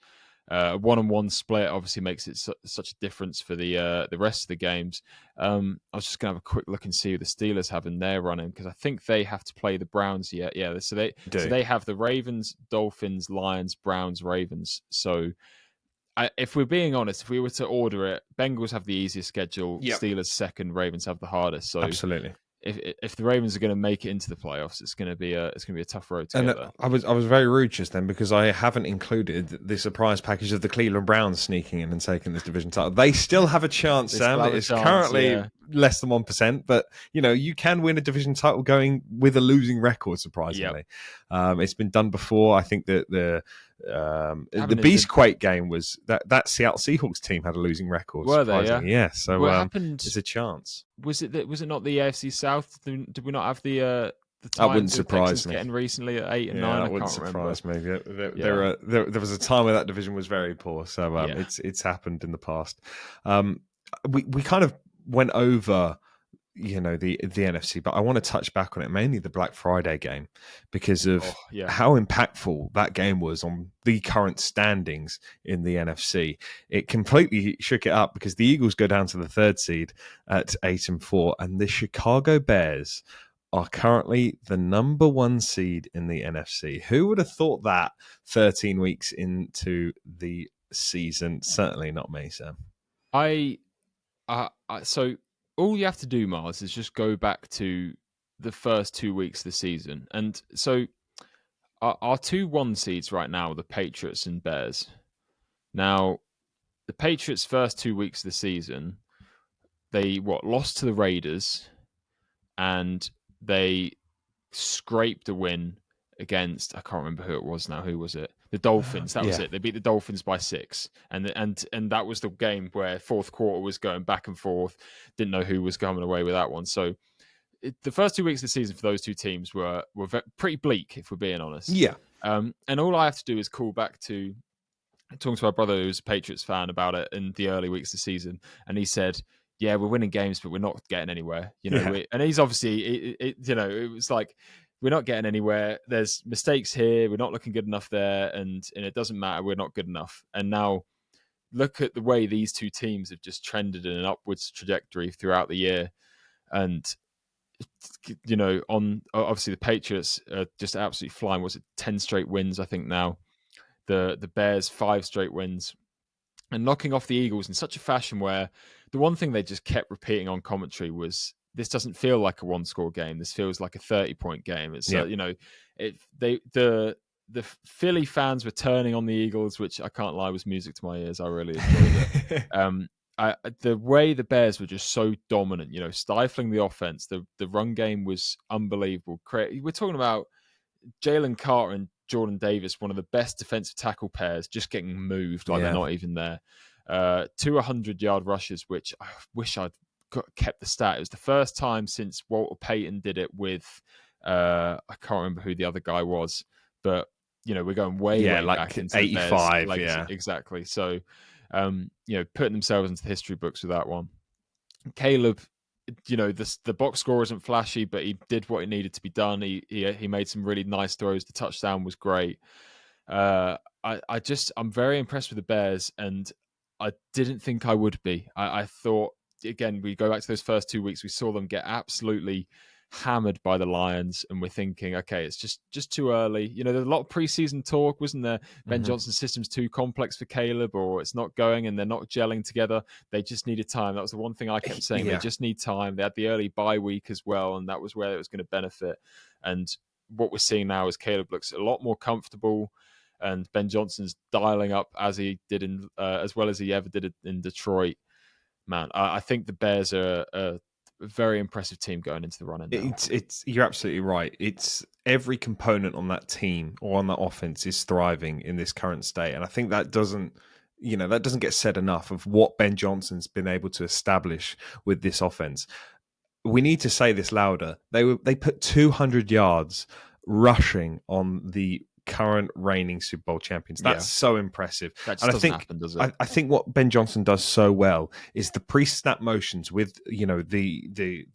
1-1 split obviously makes it such a difference for the rest of the games. I was just going to have a quick look and see who the Steelers have in their running, because I think they have to play the Browns yet. Yeah, so they have the Ravens, Dolphins, Lions, Browns, Ravens. So if we're being honest, if we were to order it, Bengals have the easiest schedule, Steelers second, Ravens have the hardest. So
absolutely.
If the Ravens are going to make it into the playoffs, it's going to be a tough road to get there.
I was very rude just then, because I haven't included the surprise package of the Cleveland Browns sneaking in and taking this division title. They still have a chance, Sam. It's currently less than 1%, but you can win a division title going with a losing record. Surprisingly, it's been done before. I think that the Beastquake game was that Seattle Seahawks team had a losing record.
Were they?
Yeah. So
what happened?
It's a chance.
Was it not the AFC South? Did we not have the the
That wouldn't
Titans or the
surprise
Texans
me.
getting recently at 8 and
Yeah,
9. I
that wouldn't
can't remember.
surprise me.
Yeah,
There was a time where that division was very poor, so
yeah.
it's happened in the past. Um, we kind of went over, the NFC, but I want to touch back on it, mainly the Black Friday game, because
Oh,
of
yeah.
how impactful that game was on the current standings in the NFC. It completely shook it up because the Eagles go down to the third seed at 8-4, and the Chicago Bears are currently the number one seed in the NFC. Who would have thought that 13 weeks into the season? Certainly not me, Sam.
So all you have to do, Mars, is just go back to the first 2 weeks of the season. And so our 2 1 seeds right now are the Patriots and Bears. Now, the Patriots' first 2 weeks of the season, they lost to the Raiders, and they scraped a win against, I can't remember who it was now. Who was it? The Dolphins. That was
Yeah.
it. They beat the Dolphins by 6, and that was the game where fourth quarter was going back and forth. Didn't know who was coming away with that one. So the first 2 weeks of the season for those two teams were pretty bleak, if we're being honest.
Yeah.
And all I have to do is call back to talking to our brother who's a Patriots fan about it in the early weeks of the season, and he said, "Yeah, we're winning games, but we're not getting anywhere."
Yeah.
And he's obviously, it was like, we're not getting anywhere. There's mistakes here. We're not looking good enough there, and it doesn't matter. We're not good enough. And now look at the way these two teams have just trended in an upwards trajectory throughout the year, and on obviously the Patriots are just absolutely flying. Was it 10 straight wins? I think now the Bears 5 straight wins, and knocking off the Eagles in such a fashion where the one thing they just kept repeating on commentary was, this doesn't feel like a one-score game. This feels like a 30-point game. It's
Yeah.
the Philly fans were turning on the Eagles, which I can't lie was music to my ears. I really enjoyed it. The way the Bears were just so dominant, stifling the offense. The run game was unbelievable. We're talking about Jalen Carter and Jordan Davis, one of the best defensive tackle pairs, just getting moved like they're not even there. 200-yard rushes, which I wish I'd kept the stat. It was the first time since Walter Payton did it with, I can't remember who the other guy was, but we're going way
like
back into
85.
the Bears, exactly. So, putting themselves into the history books with that one. Caleb, the box score isn't flashy, but he did what it needed to be done. He made some really nice throws. The touchdown was great. I'm very impressed with the Bears, and I didn't think I would be. I thought, again, we go back to those first 2 weeks, we saw them get absolutely hammered by the Lions, and we're thinking, okay, it's just too early. There's a lot of preseason talk, wasn't there? Ben Johnson's system's too complex for Caleb, or it's not going and they're not gelling together. They just needed time. That was the one thing I kept saying. They just need time. They had the early bye week as well, and that was where it was going to benefit. And what we're seeing now is Caleb looks a lot more comfortable, and Ben Johnson's dialing up as he did as well as he ever did in Detroit. Man, I think the Bears are a very impressive team going into the run-in now.
You're absolutely right. It's every component on that team or on that offense is thriving in this current state, and I think that doesn't get said enough of what Ben Johnson's been able to establish with this offense. We need to say this louder. They put 200 yards rushing on the current reigning Super Bowl champions. That's so impressive.
That just doesn't happen, does it?
I think what Ben Johnson does so well is the pre-snap motions with the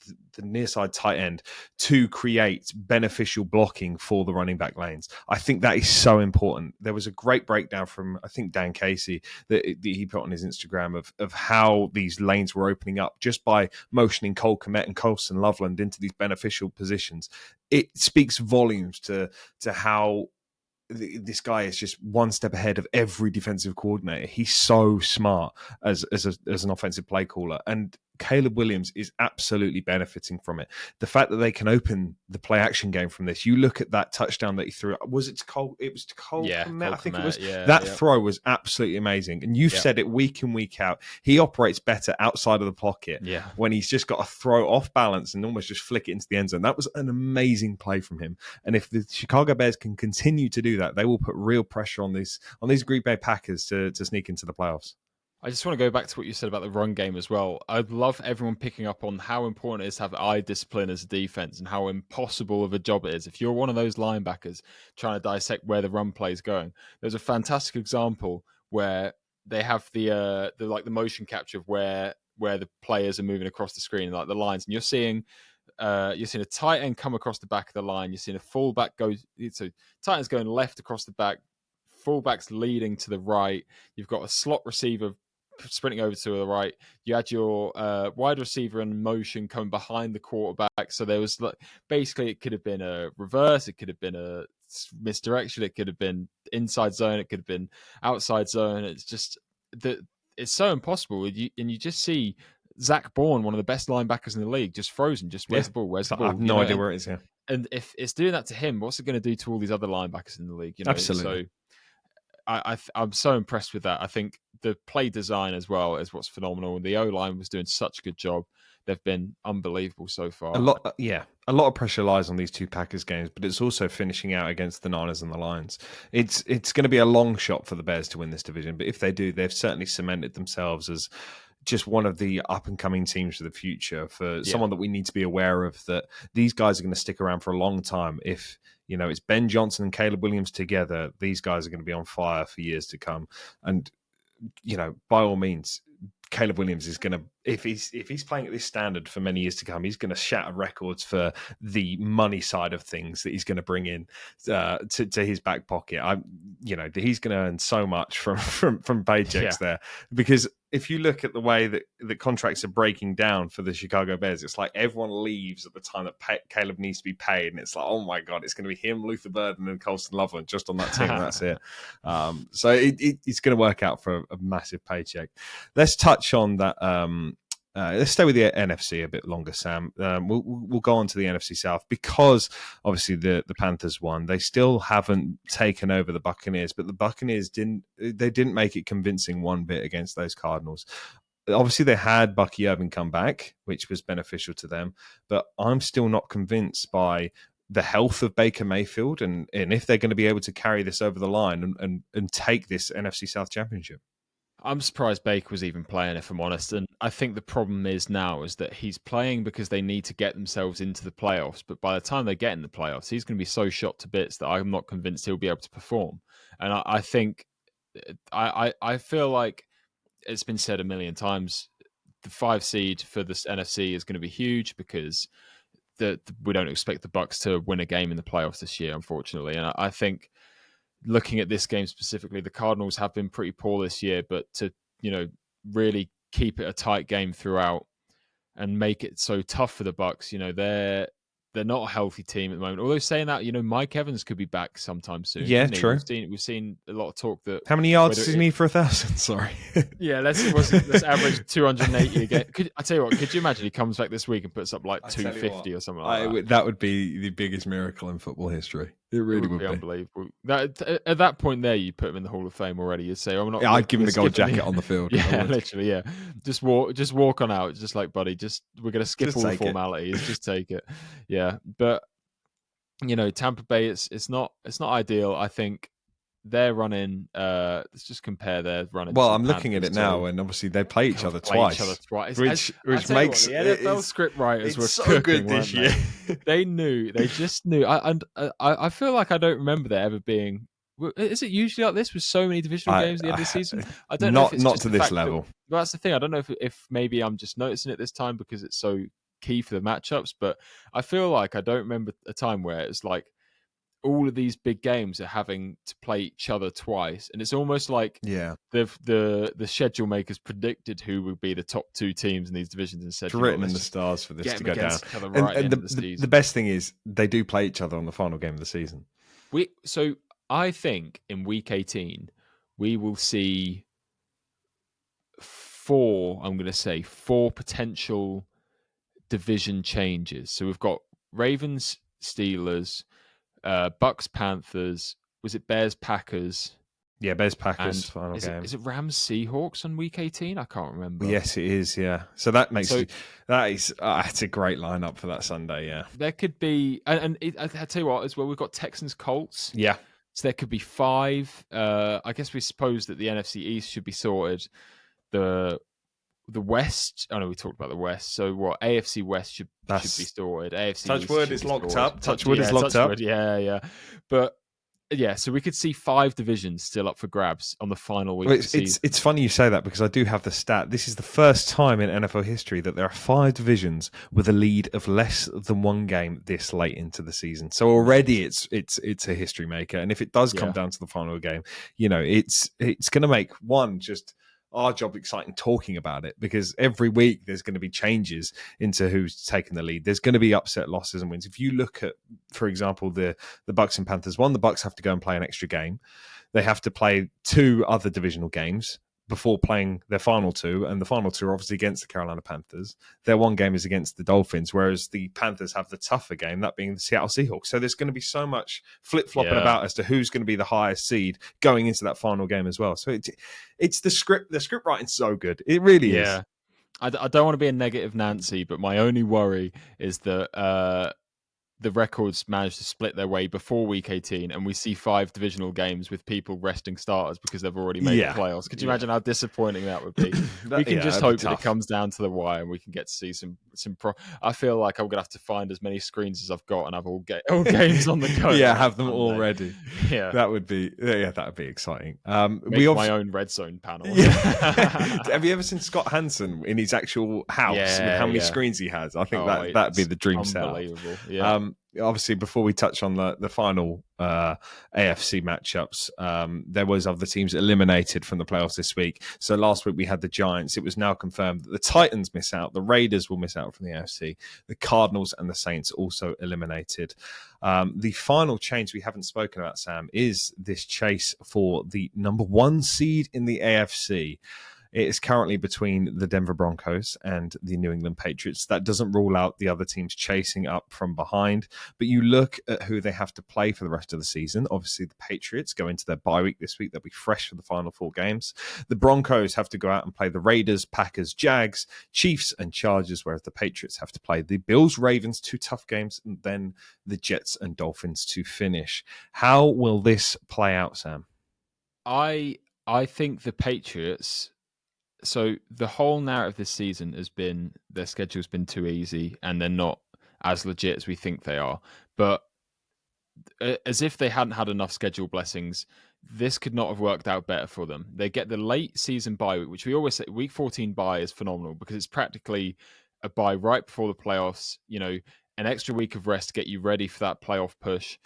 near side tight end to create beneficial blocking for the running back lanes. I think that is so important. There was a great breakdown from, I think, Dan Casey that he put on his Instagram of how these lanes were opening up just by motioning Cole Kmet and Colson Loveland into these beneficial positions. It speaks volumes to how this guy is just one step ahead of every defensive coordinator. He's so smart as an offensive play caller, and Caleb Williams is absolutely benefiting from it. The fact that they can open the play action game from this. You look at that touchdown that he threw. Was it to Cole? It was to Cole.
Yeah,
Kmet, I think
Kmet,
it was.
Yeah,
that throw was absolutely amazing, and you've said it week in, week out. He operates better outside of the pocket.
Yeah,
when he's just got to throw off balance and almost just flick it into the end zone. That was an amazing play from him. And if the Chicago Bears can continue to do that, they will put real pressure on these Green Bay Packers to sneak into the playoffs.
I just want to go back to what you said about the run game as well. I'd love everyone picking up on how important it is to have eye discipline as a defense and how impossible of a job it is. If you're one of those linebackers trying to dissect where the run play is going, there's a fantastic example where they have the motion capture of where the players are moving across the screen, like the lines, and you're seeing a tight end come across the back of the line. You're seeing a fullback go. So tight end's going left across the back. Fullback's leading to the right. You've got a slot receiver sprinting over to the right. You had your wide receiver in motion coming behind the quarterback. So there was basically it could have been a reverse. It could have been a misdirection. It could have been inside zone. It could have been outside zone. It's just that it's so impossible. And you just see Zach Bourne, one of the best linebackers in the league, just frozen. Just where's the ball? Where's the ball?
I have no idea where it is. Yeah,
and if it's doing that to him, what's it going to do to all these other linebackers in the league?
absolutely.
So I'm so impressed with that. I think the play design as well is what's phenomenal. The O-line was doing such a good job. They've been unbelievable so far.
A lot of pressure lies on these two Packers games, but it's also finishing out against the Niners and the Lions. It's going to be a long shot for the Bears to win this division, but if they do, they've certainly cemented themselves as just one of the up-and-coming teams for the future, for someone that we need to be aware of, that these guys are going to stick around for a long time. If it's Ben Johnson and Caleb Williams together, these guys are going to be on fire for years to come. And by all means, Caleb Williams is going to, if he's playing at this standard for many years to come, he's going to shatter records for the money side of things that he's going to bring in to his back pocket. He's going to earn so much from paychecks there, because if you look at the way that the contracts are breaking down for the Chicago Bears, it's like everyone leaves at the time that Caleb needs to be paid, and it's like, oh my god, it's going to be him, Luther Burden, and Colston Loveland just on that team, and that's it. So it's going to work out for a massive paycheck. Let's touch on that. Let's stay with the NFC a bit longer, Sam. We'll go on to the NFC South, because obviously the Panthers won. They still haven't taken over the Buccaneers, but the Buccaneers didn't make it convincing one bit against those Cardinals. Obviously, they had Bucky Irving come back, which was beneficial to them, but I'm still not convinced by the health of Baker Mayfield and if they're going to be able to carry this over the line and take this NFC South championship.
I'm surprised Baker was even playing, if I'm honest. And I think the problem is that he's playing because they need to get themselves into the playoffs. But by the time they get in the playoffs, he's going to be so shot to bits that I'm not convinced he'll be able to perform. And I think I feel like it's been said a million times, the 5 seed for this NFC is going to be huge, because we don't expect the Bucs to win a game in the playoffs this year, unfortunately. And I think, looking at this game specifically, the Cardinals have been pretty poor this year, but to, really keep it a tight game throughout and make it so tough for the Bucs, they're not a healthy team at the moment. Although saying that, Mike Evans could be back sometime soon.
Yeah, true.
We've seen a lot of talk that.
How many yards does he need for 1,000? Sorry.
Yeah, let's average 280 again. I tell you what, could you imagine he comes back this week and puts up like 250 or something like that?
That would be the biggest miracle in football history. It really would be
unbelievable. At that point there, you'd put him in the Hall of Fame already. You'd say, "I'm not."
Yeah, I'd give him the gold jacket on the field.
Yeah, literally. Yeah, just walk on out. Just like, buddy, we're gonna skip all the formalities. Just take it. Yeah, but Tampa Bay, it's not ideal. I think they're running. Let's just compare their running.
Well, I'm looking at it now, and obviously they play each other twice, which makes
the NFL script writers were
so
cooking,
good this year.
They just knew. I feel like I don't remember there ever being. Is it usually like this with so many divisional games at the end of the season? I don't know. If it's
not
just
to this level.
Well, that's the thing. I don't know if maybe I'm just noticing it this time because it's so key for the matchups. But I feel like I don't remember a time where it's like all of these big games are having to play each other twice, and it's almost like the schedule makers predicted who would be the top 2 teams in these divisions and said,
it's written in the stars for this to go down. And the best thing is they do play each other on the final game of the season.
So I think in week 18 we will see 4 potential division changes. So we've got Ravens, Steelers, Bucks, Panthers. Was it Bears, Packers?
Yeah, Bears, Packers. Final game.
Is it Rams, Seahawks on week 18? I can't remember.
Yes, it is. Yeah, so that makes that's a great lineup for that Sunday. Yeah,
there could be, and I tell you what as well. We've got Texans, Colts.
Yeah,
so there could be 5. I guess we suppose that the NFC East should be sorted. the West. I know we talked about the West. So what? AFC West should be
That's
sorted. AFC
touch
East
wood.
should
It's
be
locked
sorted.
up. Touch wood is locked
Touch
up.
wood. Yeah. But yeah, so we could see 5 divisions still up for grabs on the final week
Well,
of the season.
it's funny you say that because I do have the stat. This is the first time in NFL history that there are 5 divisions with a lead of less than 1 game this late into the season. So already it's a history maker. And if it does come down to the final game, it's going to make just our job exciting talking about it, because every week there's going to be changes into who's taking the lead. There's going to be upset losses and wins. If you look at, for example, the Bucks and Panthers, the Bucks have to go and play an extra game. They have to play 2 other divisional games before playing their final 2, and the final 2 are obviously against the Carolina Panthers. Their 1 game is against the Dolphins, whereas the Panthers have the tougher game, that being the Seattle Seahawks. So there's going to be so much flip-flopping about as to who's going to be the highest seed going into that final game as well. So it's the script writing's so good. It really is.
I don't want to be a negative Nancy, but my only worry is that the records managed to split their way before week 18, and we see 5 divisional games with people resting starters because they've already made the playoffs. Could you imagine how disappointing that would be? We can just hope that it comes down to the wire and we can get to see some I feel like I'm gonna have to find as many screens as I've got and have all games on the go.
Have them all ready.
Yeah,
that would be exciting.
Make my own red zone panel.
Have you ever seen Scott Hansen in his actual house with how many screens he has? I think that'd be the dream setup.
Unbelievable. Yeah.
Obviously, before we touch on the final AFC matchups, there was other teams eliminated from the playoffs this week. So last week we had the Giants. It was now confirmed that the Titans miss out. The Raiders will miss out from the AFC. The Cardinals and the Saints also eliminated. The final change we haven't spoken about, Sam, is this chase for the number 1 seed in the AFC. It is currently between the Denver Broncos and the New England Patriots. That doesn't rule out the other teams chasing up from behind, but you look at who they have to play for the rest of the season. Obviously, the Patriots go into their bye week this week. They'll be fresh for the final 4 games. The Broncos have to go out and play the Raiders, Packers, Jags, Chiefs, and Chargers, whereas the Patriots have to play the Bills, Ravens, 2 tough games, and then the Jets and Dolphins to finish. How will this play out, Sam?
I think the Patriots. So the whole narrative this season has been their schedule's been too easy and they're not as legit as we think they are. But as if they hadn't had enough schedule blessings, this could not have worked out better for them. They get the late season bye week, which we always say week 14 bye is phenomenal because it's practically a bye right before the playoffs, an extra week of rest to get you ready for that playoff push.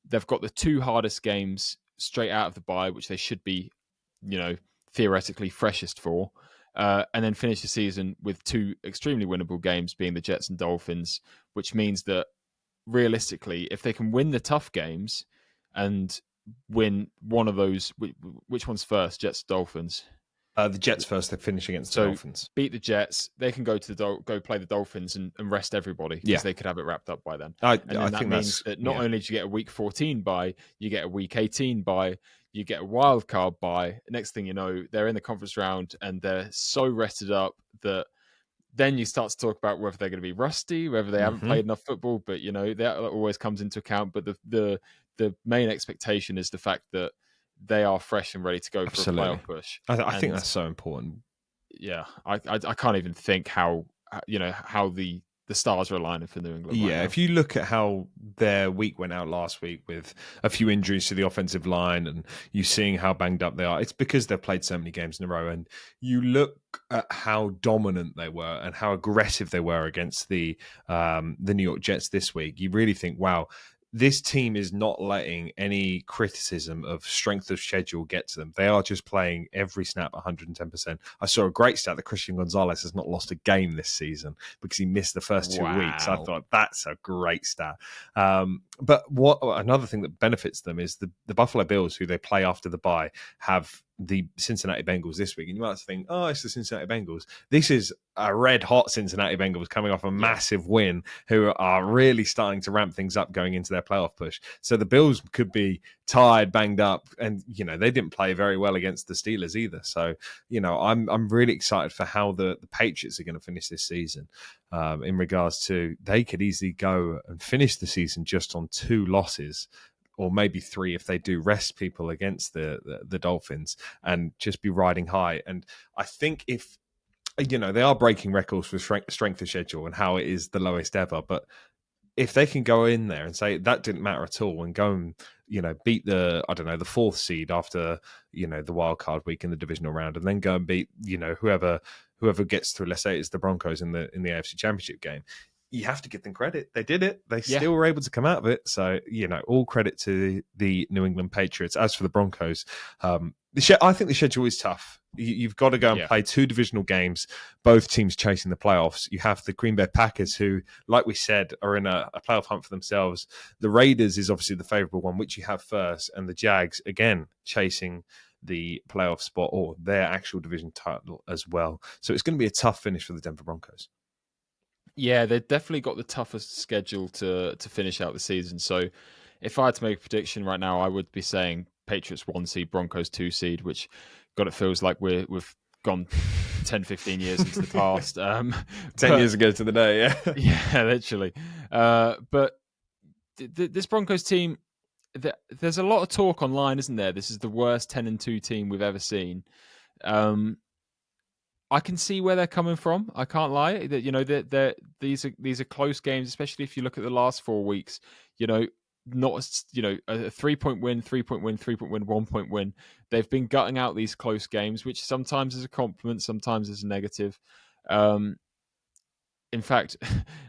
They've got the 2 hardest games straight out of the bye, which they should be, theoretically freshest for, and then finish the season with 2 extremely winnable games being the Jets and Dolphins, which means that realistically, if they can win the tough games and win one of those, which one's first, Jets, Dolphins?
The Jets first. They finish against the Dolphins.
Beat the Jets. They can go to go play the Dolphins and rest everybody because they could have it wrapped up by then.
I
that
think
means that not only do you get a week 14 bye, you get a week 18 bye, you get a wild card bye. Next thing you know, they're in the conference round and they're so rested up that then you start to talk about whether they're going to be rusty, whether they haven't played enough football. But that always comes into account. But the main expectation is the fact that they are fresh and ready to go for a playoff push.
I think that's so important.
Yeah, I can't even think how the stars are aligning for New England.
Yeah, if you look at how their week went out last week with a few injuries to the offensive line and you seeing how banged up they are, it's because they've played so many games in a row. And you look at how dominant they were and how aggressive they were against the New York Jets this week. You really think, wow, this team is not letting any criticism of strength of schedule get to them. They are just playing every snap 110%. I saw a great stat that Christian Gonzalez has not lost a game this season because he missed the first 2 weeks. I thought that's a great stat. But another thing that benefits them is the Buffalo Bills, who they play after the bye, have the Cincinnati Bengals this week. And you might think, oh, it's the Cincinnati Bengals. This is a red-hot Cincinnati Bengals coming off a massive win who are really starting to ramp things up going into their playoff push. So the Bills could be tired, banged up, and, they didn't play very well against the Steelers either. So, I'm really excited for how the Patriots are going to finish this season in regards to they could easily go and finish the season just on 2 losses. or maybe 3 if they do rest people against the Dolphins, and just be riding high. And I think if they are breaking records for strength of schedule and how it is the lowest ever, but if they can go in there and say that didn't matter at all and go and beat the 4th seed after the wild card week in the divisional round, and then go and beat whoever gets through, let's say it's the Broncos in the AFC Championship game, you have to give them credit. They did it. They still were able to come out of it. So, all credit to the New England Patriots. As for the Broncos, I think the schedule is tough. You've got to go and play 2 divisional games, both teams chasing the playoffs. You have the Green Bay Packers, who, like we said, are in a playoff hunt for themselves. The Raiders is obviously the favourable one, which you have first, and the Jags, again, chasing the playoff spot or their actual division title as well. So it's going to be a tough finish for the Denver Broncos.
Yeah, they've definitely got the toughest schedule to finish out the season. So if I had to make a prediction right now, I would be saying Patriots 1 seed, Broncos 2 seed, which, God, it feels like we've gone 10, 15 years into the past.
10 years ago to the day, yeah.
Yeah, literally. But this Broncos team, there's a lot of talk online, isn't there? This is the worst 10-2 team we've ever seen. I can see where they're coming from. I can't lie. That these are close games, especially if you look at the last 4 weeks. Not a 3-point win, 3-point win, 3-point win, 1-point win. They've been gutting out these close games, which sometimes is a compliment, sometimes is a negative. In fact,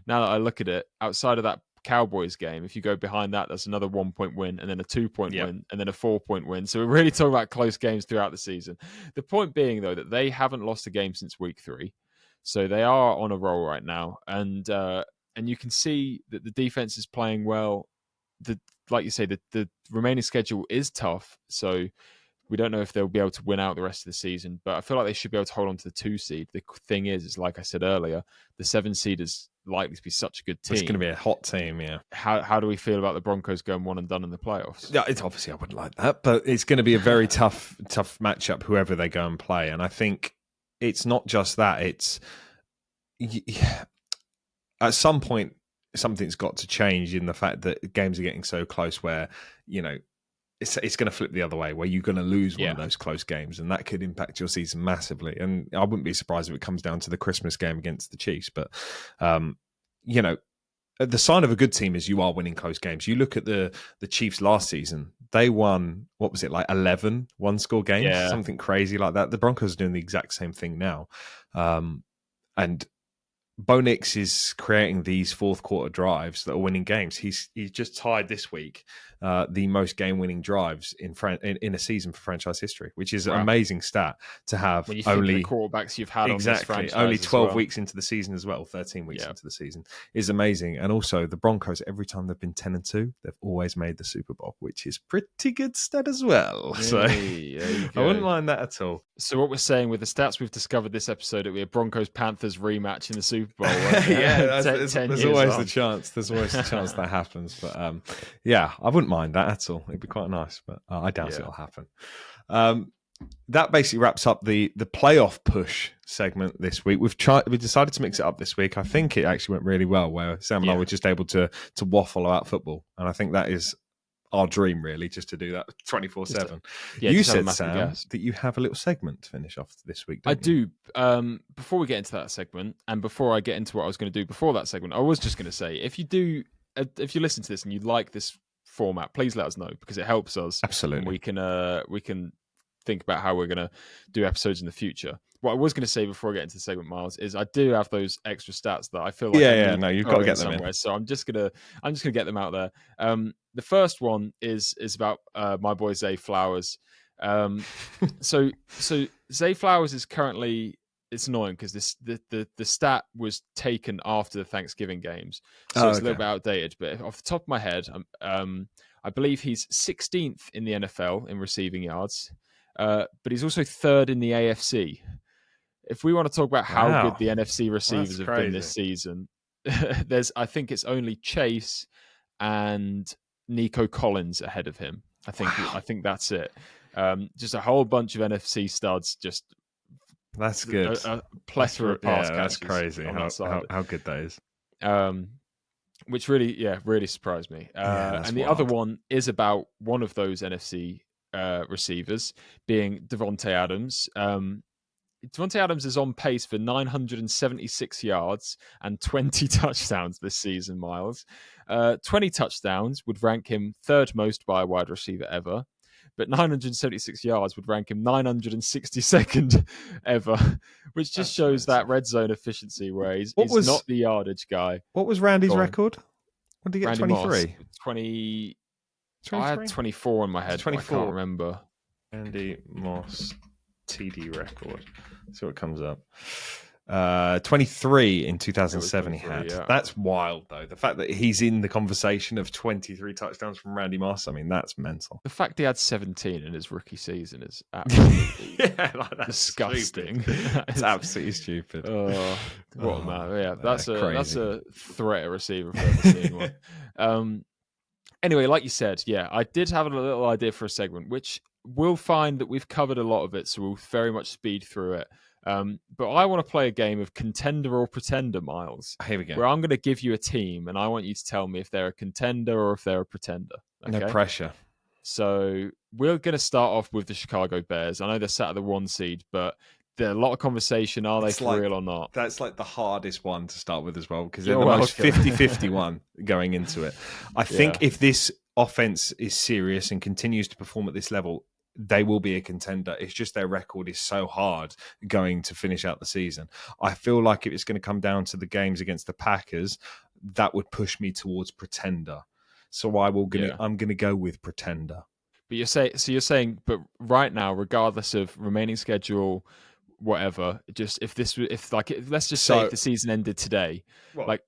now that I look at it, outside of that Cowboys game, if you go behind that, that's another 1-point win, and then a 2-point win, and then a 4-point win. So we're really talking about close games throughout the season. The point being, though, that they haven't lost a game since week 3, so they are on a roll right now, and you can see that the defense is playing well. Like you say, the remaining schedule is tough, so we don't know if they'll be able to win out the rest of the season, but I feel like they should be able to hold on to the 2 seed. The thing is like I said earlier, the 7 seed is likely to be such a good team.
It's going to be a hot team, yeah.
How do we feel about the Broncos going 1 and done in the playoffs?
Yeah, it's obviously I wouldn't like that, but it's going to be a very tough matchup, whoever they go and play. And I think it's not just that. It's at some point, something's got to change in the fact that games are getting so close where, it's going to flip the other way, where you're going to lose one of those close games, and that could impact your season massively. And I wouldn't be surprised if it comes down to the Christmas game against the Chiefs. But, the sign of a good team is you are winning close games. You look at the Chiefs last season, they won, what was it, like 11 one-score games? Something crazy like that. The Broncos are doing the exact same thing now. And Bo Nix is creating these fourth quarter drives that are winning games. He's just tied this week the most game winning drives in a season for franchise history, which is an amazing stat to have.
When you think only of the quarterbacks you've had on this franchise,
only 12 weeks into the season as well, 13 weeks into the season is amazing. And also the Broncos, every time they've been 10-2, they've always made the Super Bowl, which is pretty good stat as well.
Hey,
so I wouldn't mind that at all.
So what we're saying with the stats we've discovered this episode, it'll be a Broncos-Panthers rematch in the Super Bowl.
There's always the chance. There's always the chance that happens. But I wouldn't mind that at all. It'd be quite nice, but I doubt it'll happen. That basically wraps up the playoff push segment this week. We decided to mix it up this week. I think it actually went really well, where Sam and I were just able to waffle about football, and I think that is our dream, really, just to do that 24/7. You said, Sam, that you have a little segment to finish off this week.
I do. Before we get into that segment, and before I get into what I was going to do before that segment, I was just going to say, if you listen to this and you like this format, please let us know, because it helps us.
Absolutely,
we can think about how we're going to do episodes in the future. What I was going to say before I get into the segment, Miles, is I do have those extra stats that I feel like
you've got to get them
somewhere. So I'm just gonna get them out there. The first one is about my boy Zay Flowers. So Zay Flowers is currently, it's annoying because the stat was taken after the Thanksgiving games, so it's a little bit outdated. But off the top of my head, I believe he's 16th in the NFL in receiving yards, but he's also 3rd in the AFC. If we want to talk about how good the NFC receivers have been this season, I think it's only Chase and Nico Collins ahead of him. I think that's it. Just a whole bunch of NFC studs. Just
that's good.
A plethora of pass catches.
That's crazy. How good that is.
which really surprised me.
Yeah, that's
And the other
wild.
one is about one of those NFC receivers, being Devontae Adams. Devontae Adams is on pace for 976 yards and 20 touchdowns this season, Miles. 20 touchdowns would rank him third most by a wide receiver ever, but 976 yards would rank him 962nd ever, which just
That's
shows that
mental.
red zone efficiency where
What
he's not
was
the yardage guy.
what was Randy's
Go on.
record? What did he get?
Randy Moss,
23?
20. I had
23?
24 in my head, but I
24.
can't remember.
Randy Moss TD record. See what comes up. 23 in 2007 he had.
Yeah.
That's wild, though. The fact that he's in the conversation of 23 touchdowns from Randy Moss, I mean, that's mental.
The fact he had 17 in his rookie season is absolutely
that's
disgusting.
It's absolutely stupid.
What a man. Yeah, that's
crazy.
a threat a receiver if I've ever seen one. Anyway, like you said, yeah, I did have a little idea for a segment, which we'll find that we've covered a lot of it, so we'll very much speed through it. But I want to play a game of contender or pretender, Miles.
Here we go.
Where I'm going to give you a team, and I want you to tell me if they're a contender or if they're a pretender. Okay?
No pressure.
So we're going to start off with the Chicago Bears. I know they're sat at the 1 seed, but there's a lot of conversation. Are they for real or not?
That's like the hardest one to start with as well, because they're the most 50-50 one going into it. I think if this offense is serious and continues to perform at this level, they will be a contender. It's just their record is so hard going to finish out the season. I feel like if it's going to come down to the games against the Packers, that would push me towards pretender. So I'm going to go with pretender.
But you're saying, but right now, regardless of remaining schedule, whatever, just let's just say if the season ended today, like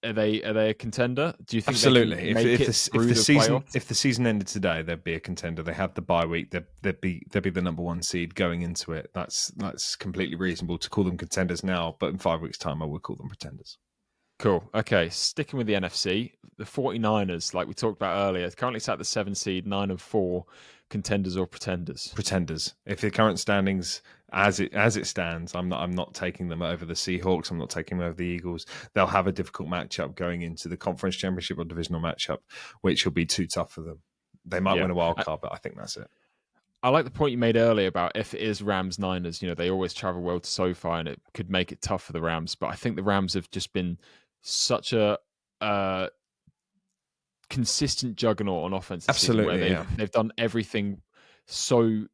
are they a contender? Do you think
absolutely?
They can make
If the season ended today, they'd be a contender. They have the bye week. They'd be the number 1 seed going into it. That's completely reasonable to call them contenders now. But in 5 weeks' time, I would call them pretenders.
Cool. Okay, sticking with the NFC, the 49ers, like we talked about earlier, currently sat at the 7 seed, 9-4, contenders or pretenders?
Pretenders. If the current standings as it stands, I'm not taking them over the Seahawks. I'm not taking them over the Eagles. They'll have a difficult matchup going into the conference championship or divisional matchup, which will be too tough for them. They might win a wild card, but I think that's it.
I like the point you made earlier about if it is Rams-Niners, they always travel well to SoFi and it could make it tough for the Rams. But I think the Rams have just been such a consistent juggernaut on offense.
Absolutely,
they've done everything so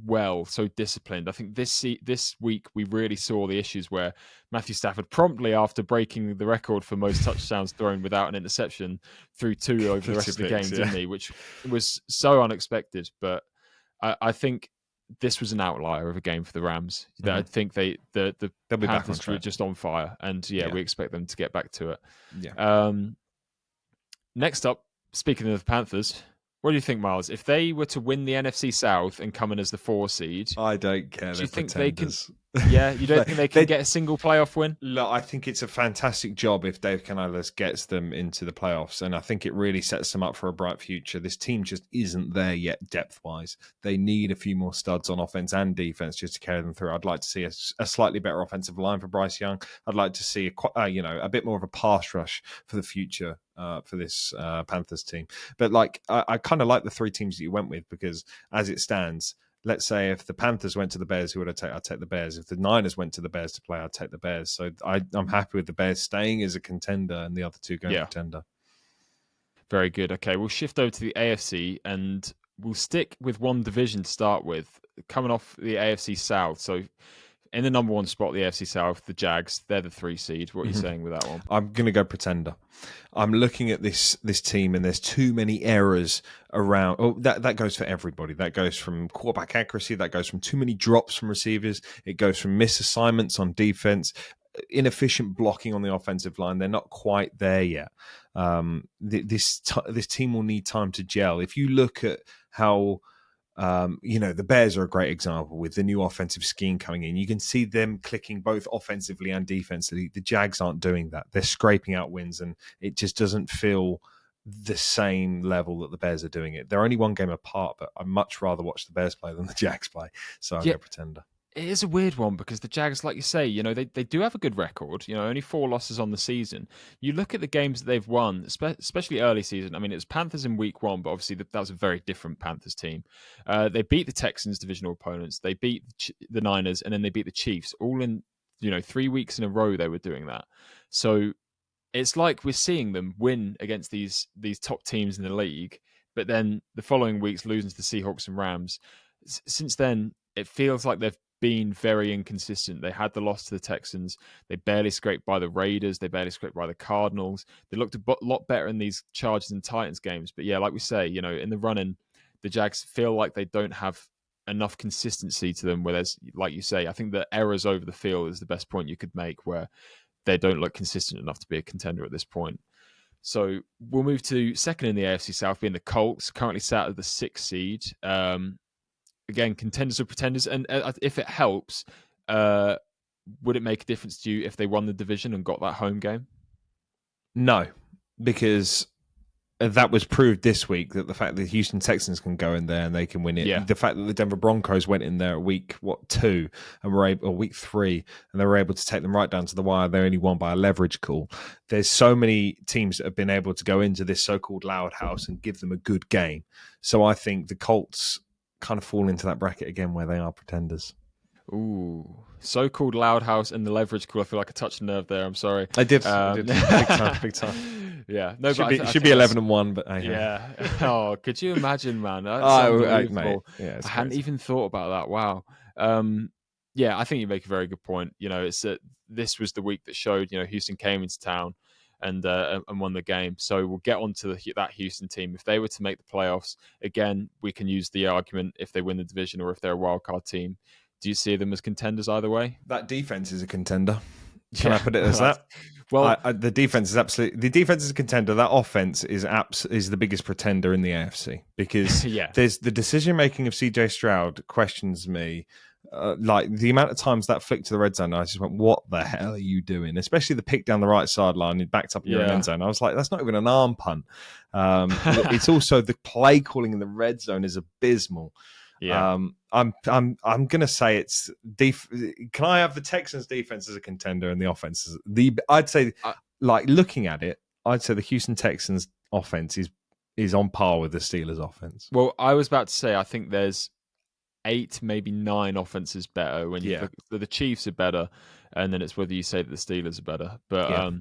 well, so disciplined. I think this week we really saw the issues where Matthew Stafford promptly, after breaking the record for most touchdowns thrown without an interception, threw 2 over the rest of the game, didn't he? Which was so unexpected. But I think this was an outlier of a game for the Rams. Mm-hmm. I think the Panthers were just on fire, and we expect them to get back to it.
Yeah.
Next up, speaking of the Panthers, what do you think, Miles? If they were to win the NFC South and come in as the 4 seed,
I don't care.
Do you think they can? Yeah, you don't think they can get a single playoff win?
Look, I think it's a fantastic job if Dave Canales gets them into the playoffs, and I think it really sets them up for a bright future. This team just isn't there yet depth-wise. They need a few more studs on offense and defense just to carry them through. I'd like to see a slightly better offensive line for Bryce Young. I'd like to see a bit more of a pass rush for the future for this Panthers team. But I kind of like the 3 teams that you went with, because as it stands, let's say if the Panthers went to the Bears, who would I take? I'd take the Bears. If the Niners went to the Bears to play, I'd take the Bears. So I'm happy with the Bears staying as a contender and the other 2 going contender.
Very good. Okay, we'll shift over to the AFC and we'll stick with one division to start with, coming off the AFC South. So in the number 1 spot, the AFC South, the Jags, they're the 3 seed. What are you saying with that one?
I'm going to go pretender. I'm looking at this team, and there's too many errors around. Oh, that goes for everybody. That goes from quarterback accuracy. That goes from too many drops from receivers. It goes from misassignments on defense, inefficient blocking on the offensive line. They're not quite there yet. This team will need time to gel. If you look at how the Bears are a great example with the new offensive scheme coming in. You can see them clicking both offensively and defensively. The Jags aren't doing that. They're scraping out wins, and it just doesn't feel the same level that the Bears are doing it. They're only 1 game apart, but I'd much rather watch the Bears play than the Jags play. So I'm a pretender.
It is a weird one because the Jags, like you say, they do have a good record. Only 4 losses on the season. You look at the games that they've won, especially early season. I mean, it was Panthers in week 1, but obviously that was a very different Panthers team. They beat the Texans, divisional opponents. They beat the Niners, and then they beat the Chiefs. All in 3 weeks in a row. They were doing that. So it's like we're seeing them win against these top teams in the league, but then the following weeks losing to the Seahawks and Rams. Since then, it feels like they've been very inconsistent. They had the loss to the Texans. They barely scraped by the Raiders. They barely scraped by the Cardinals. They looked a lot better in these Chargers and Titans games. But yeah, like we say, in the run-in, the Jags feel like they don't have enough consistency to them where there's, like you say, I think the errors over the field is the best point you could make, where they don't look consistent enough to be a contender at this point. So we'll move to second in the AFC South, being the Colts, currently sat at the 6th seed. Again, contenders or pretenders. And if it helps, would it make a difference to you if they won the division and got that home game?
No, because that was proved this week, that the fact that the Houston Texans can go in there and they can win it.
Yeah.
The fact that the Denver Broncos went in there at week 2 and week 3, and they were able to take them right down to the wire. They only won by a leverage call. There's so many teams that have been able to go into this so-called loud house and give them a good game. So I think the Colts kind of fall into that bracket again where they are pretenders.
Ooh, so-called loud house and the leverage call. I feel like I touched a nerve there. I'm sorry.
I did. Big time.
Yeah, no,
should be 11-1, but
yeah. Oh, could you imagine, man? That's
unbelievable.
I hadn't even thought about that. Wow. Yeah, I think you make a very good point. It's that this was the week that showed. Houston came into town and won the game. So we'll get on to that Houston team. If they were to make the playoffs again, we can use the argument if they win the division or if they're a wildcard team. Do you see them as contenders either way?
That defense is a contender. Can I put it as that?
Well,
the defense is absolutely. The defense is a contender. That offense is the biggest pretender in the AFC because there's the decision making of CJ Stroud questions me. Like the amount of times that flick to the red zone, I just went, "What the hell are you doing?" Especially the pick down the right sideline, backed up in your end zone. I was like, "That's not even an arm punt." It's also the play calling in the red zone is abysmal.
Yeah.
I'm gonna say it's can I have the Texans defense as a contender and the offense as I'd say looking at it, I'd say the Houston Texans offense is on par with the Steelers offense.
Well, I was about to say I think there's 8, maybe 9 offenses better when you look, the Chiefs are better, and then it's whether you say that the Steelers are better. But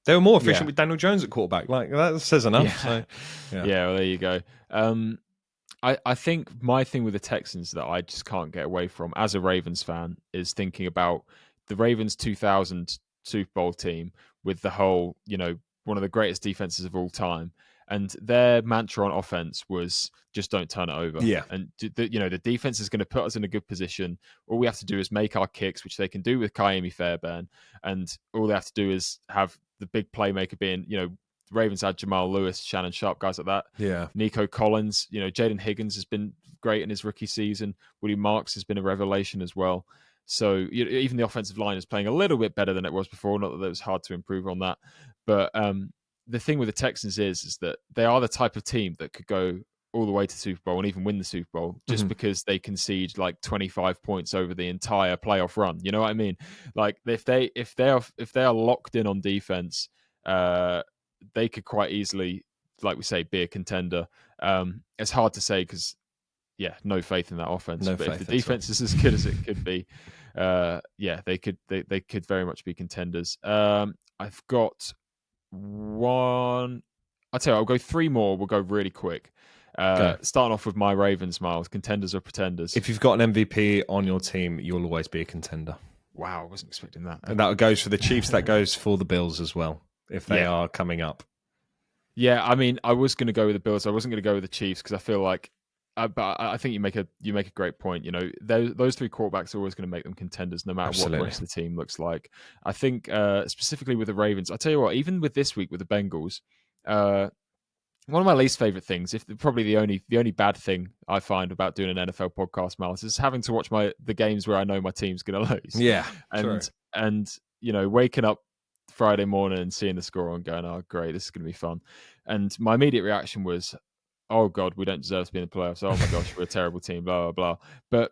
they were more efficient with Daniel Jones at quarterback. Like that says enough.
Yeah.
So,
well, there you go. I think my thing with the Texans that I just can't get away from as a Ravens fan is thinking about the Ravens 2000 Super Bowl team with the whole, one of the greatest defenses of all time. And their mantra on offense was just don't turn it over.
Yeah.
And, the defense is going to put us in a good position. All we have to do is make our kicks, which they can do with Kaimi Fairbairn. And all they have to do is have the big playmaker being, the Ravens had Jamal Lewis, Shannon Sharp, guys like that.
Yeah.
Nico Collins, Jaden Higgins has been great in his rookie season. Willie Marks has been a revelation as well. So even the offensive line is playing a little bit better than it was before. Not that it was hard to improve on that. But the thing with the Texans is that they are the type of team that could go all the way to Super Bowl and even win the Super Bowl just because they concede like 25 points over the entire playoff run. You know what I mean? Like if they are locked in on defense, they could quite easily, like we say, be a contender. It's hard to say because, no faith in that offense. But if the defense is as good as it could be, they could very much be contenders. I've got one. I'll tell you, I'll go 3 more. We'll go really quick. Starting off with my Ravens, Miles. Contenders or pretenders?
If you've got an MVP on your team, you'll always be a contender.
Wow, I wasn't expecting that.
And that goes for the Chiefs. That goes for the Bills as well, if they are coming up.
Yeah, I mean, I was going to go with the Bills. I wasn't going to go with the Chiefs because I feel like, but I think you make a great point. Those 3 quarterbacks are always going to make them contenders, no matter what the rest of the team looks like. I think specifically with the Ravens, I tell you what, even with this week with the Bengals, one of my least favorite things, probably the only bad thing I find about doing an NFL podcast, Miles, is having to watch the games where I know my team's going to lose.
Yeah,
and waking up Friday morning and seeing the score and going, oh great, this is going to be fun. And my immediate reaction was, oh god, we don't deserve to be in the playoffs. Oh my gosh, we're a terrible team. Blah blah blah. But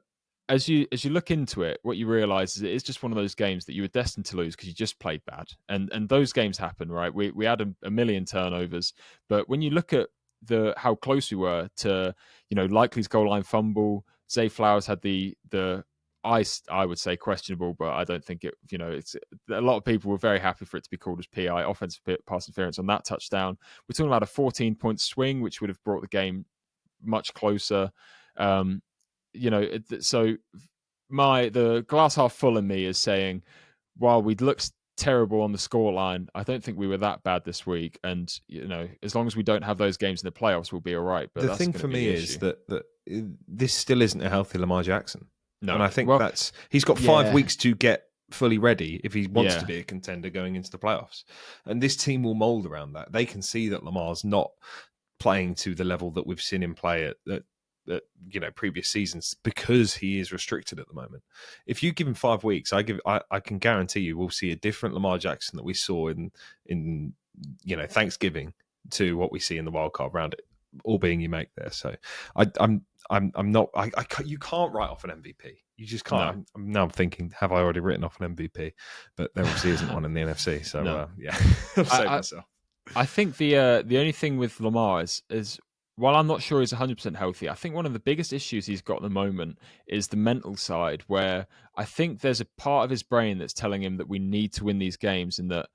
as you look into it, what you realize is it's just one of those games that you were destined to lose because you just played bad, and those games happen, right? We had a million turnovers, but when you look at the how close we were to, Likely's goal line fumble, Zay Flowers had the I would say questionable, but I don't think it. It's a lot of people were very happy for it to be called as PI, offensive pass interference on that touchdown. We're talking about a 14-point swing, which would have brought the game much closer. Um, so the glass half full in me is saying, while we looked terrible on the scoreline, I don't think we were that bad this week. And as long as we don't have those games in the playoffs, we'll be all right. But
The
that's
thing
going to
for
be
me
the
is
issue.
that this still isn't a healthy Lamar Jackson.
No,
And I think
well,
he's got 5
yeah,
weeks to get fully ready if he wants to
yeah,
be a contender going into the playoffs. And this team will mold around that. They can see that Lamar's not playing to the level that we've seen him play at previous seasons because he is restricted at the moment. If you give him 5 weeks, I can guarantee you we'll see a different Lamar Jackson that we saw in Thanksgiving to what we see in the wild card round, all being you make there. So I'm not. You can't write off an MVP. You just can't.
no,
I'm thinking, have I already written off an MVP? But there obviously isn't one in the NFC. So
no.
yeah, I'll save myself.
I think the only thing with Lamar is while I'm not sure he's 100% healthy, I think one of the biggest issues he's got at the moment is the mental side, where I think there's a part of his brain that's telling him that we need to win these games and that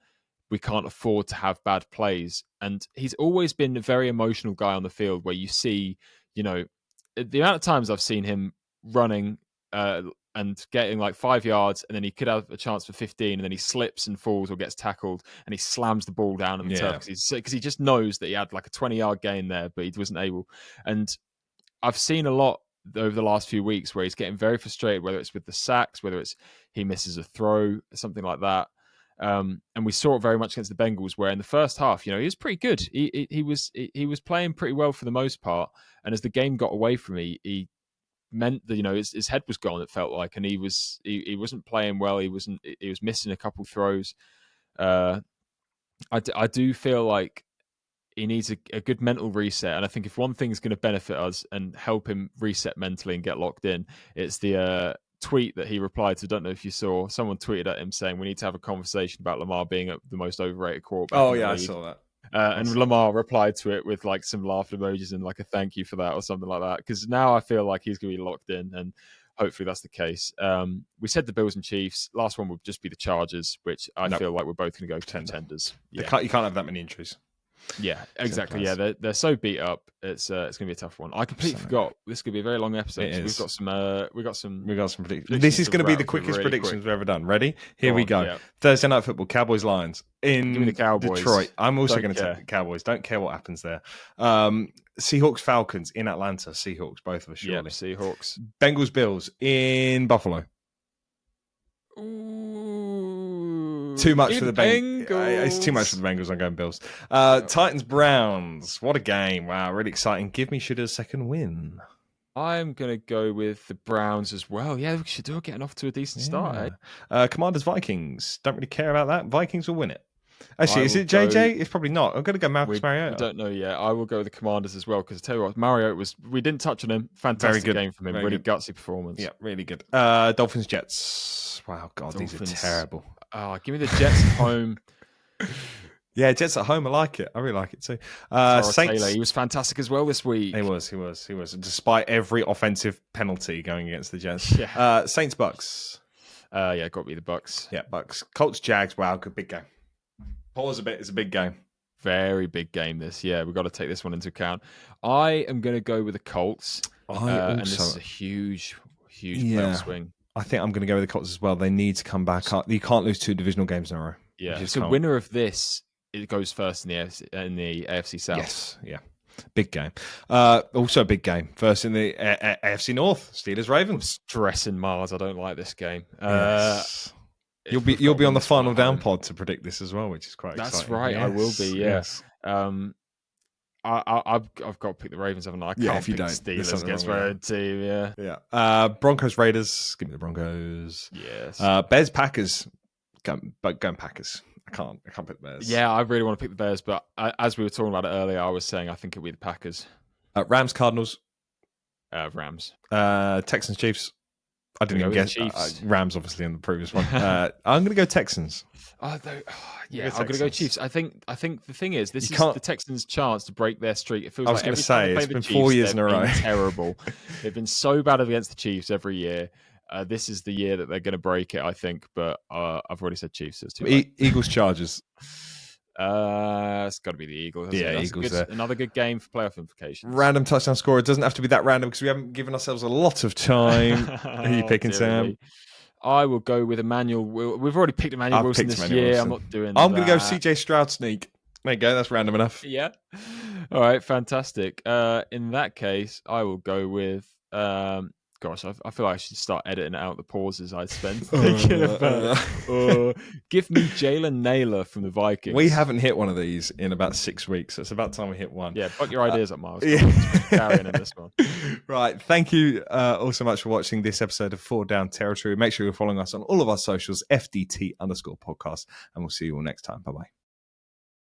we can't afford to have bad plays. And he's always been a very emotional guy on the field, where you see, the amount of times I've seen him running and getting like 5 yards, and then he could have a chance for 15, and then he slips and falls or gets tackled, and he slams the ball down on the turf because he just knows that he had like a 20-yard gain there, but he wasn't able. And I've seen a lot over the last few weeks where he's getting very frustrated, whether it's with the sacks, whether it's he misses a throw, something like that. And we saw it very much against the Bengals, where in the first half, he was pretty good. He was playing pretty well for the most part, and as the game got away from me, he meant that his head was gone. It felt like, and he wasn't playing well. He was missing a couple throws. I do feel like he needs a good mental reset, and I think if one thing is going to benefit us and help him reset mentally and get locked in, it's the tweet that he replied to. I don't know if you saw. Someone tweeted at him saying we need to have a conversation about Lamar being the most overrated quarterback in the league.
I saw that.
And Lamar replied to it with like some laughing emojis and like a thank you for that or something like that. Because now I feel like he's going to be locked in, and hopefully that's the case. We said the Bills and Chiefs. Last one would just be the Chargers, which I feel like we're both going to go contenders.
Yeah. You can't have that many injuries.
Yeah, exactly. Yeah, they're so beat up. It's going to be a tough one. I completely forgot. This could be a very long episode. So we've got some
predictions. This is going to be the quickest predictions we've ever done. Ready? Here we go. Yeah. Thursday Night Football, Cowboys Lions in
Give me the Cowboys.
Detroit. I'm also going to take the Cowboys. Don't care what happens there. Seahawks Falcons in Atlanta. Seahawks, both of us surely.
Yep, Seahawks.
Bengals Bills in Buffalo.
Ooh,
too much for the Bengals. It's too much for the Bengals. I'm going Bills. Titans Browns. What a game! Wow, really exciting. Give me Shooter's second win.
I'm going to go with the Browns as well. Yeah, we should do it, getting off to a decent start.
Commanders Vikings. Don't really care about that. Vikings will win it. Actually, is it JJ? It's probably not. I'm going to go Marcus Mariota.
I don't know yet. I will go with the Commanders as well, because I tell you what, Mariota we didn't touch on him. Fantastic game from him. Really gutsy performance.
Yeah, really good. Dolphins Jets. Wow, God, Dolphins. These are terrible.
Give me the Jets at home.
Yeah, Jets at home. I like it. I really like it too.
Saints. Taylor, he was fantastic as well this week.
He was. Despite every offensive penalty going against the Jets. Yeah. Saints Bucks.
Got to be the Bucks.
Yeah, Bucks. Colts Jags. Wow, good big game. Pause a bit. It's a big game.
Very big game this. Yeah, we've got to take this one into account. I am going to go with the Colts. And this is a huge playoff swing.
I think I'm going to go with the Colts as well. They need to come back up. You can't lose 2 divisional games in a row.
Yeah. So winner of this, it goes first in the AFC South.
Yes. Yeah. Big game. Also a big game. First in the AFC North. Steelers Ravens.
Stressing Mars. I don't like this game.
Yes. You'll be on the final down pod to predict this as well, which is quite exciting.
That's right. Yes. I will be. Yes. I've got to pick the Ravens, haven't I? I can't pick Steelers against my own team.
Yeah. Broncos Raiders. Give me the Broncos.
Yes.
Bears Packers. Going Packers. I can't pick the Bears.
Yeah, I really want to pick the Bears, but as we were talking about it earlier, I was saying I think it'll be the Packers.
Rams Cardinals.
Rams.
Texans Chiefs. I didn't even
go with
guess.
the Chiefs.
Rams, obviously, in the previous one. I'm going to go Texans.
Yeah, I'm going to go
Texans.
Chiefs. I think the thing is, this
You
is
can't-
the Texans' chance to break their streak. It feels
I was
like
going to
every time they
say,
play
it's
the
been
Chiefs,
4 years in
they've
a row.
been terrible. They've been so bad against the Chiefs every year. This is the year that they're going to break it, I think. But I've already said Chiefs. So it's too late.
Eagles, Chargers.
It's got to be the Eagles. Hasn't
Yeah,
it?
Eagles.
Another good game for playoff implications.
Random touchdown scorer. It doesn't have to be that random because we haven't given ourselves a lot of time. Who are you picking, Sam?
Me. I will go with Emmanuel. We've already picked Emmanuel Wilson this year.
Wilson.
I'm not doing
I'm
that.
going to go CJ Stroud sneak. There you go. That's random enough.
Yeah. All right. Fantastic. In that case, I will go with. Gosh, I feel like I should start editing out the pauses I spent thinking about. Give me Jalen Naylor from the Vikings.
We haven't hit one of these in about 6 weeks. So it's about time we hit one.
Yeah, fuck your ideas up, Miles.
Yeah.
Carrying in this one.
Right. Thank you all so much for watching this episode of 4 Down Territory. Make sure you're following us on all of our socials, FDT_podcast. And we'll see you all next time. Bye-bye.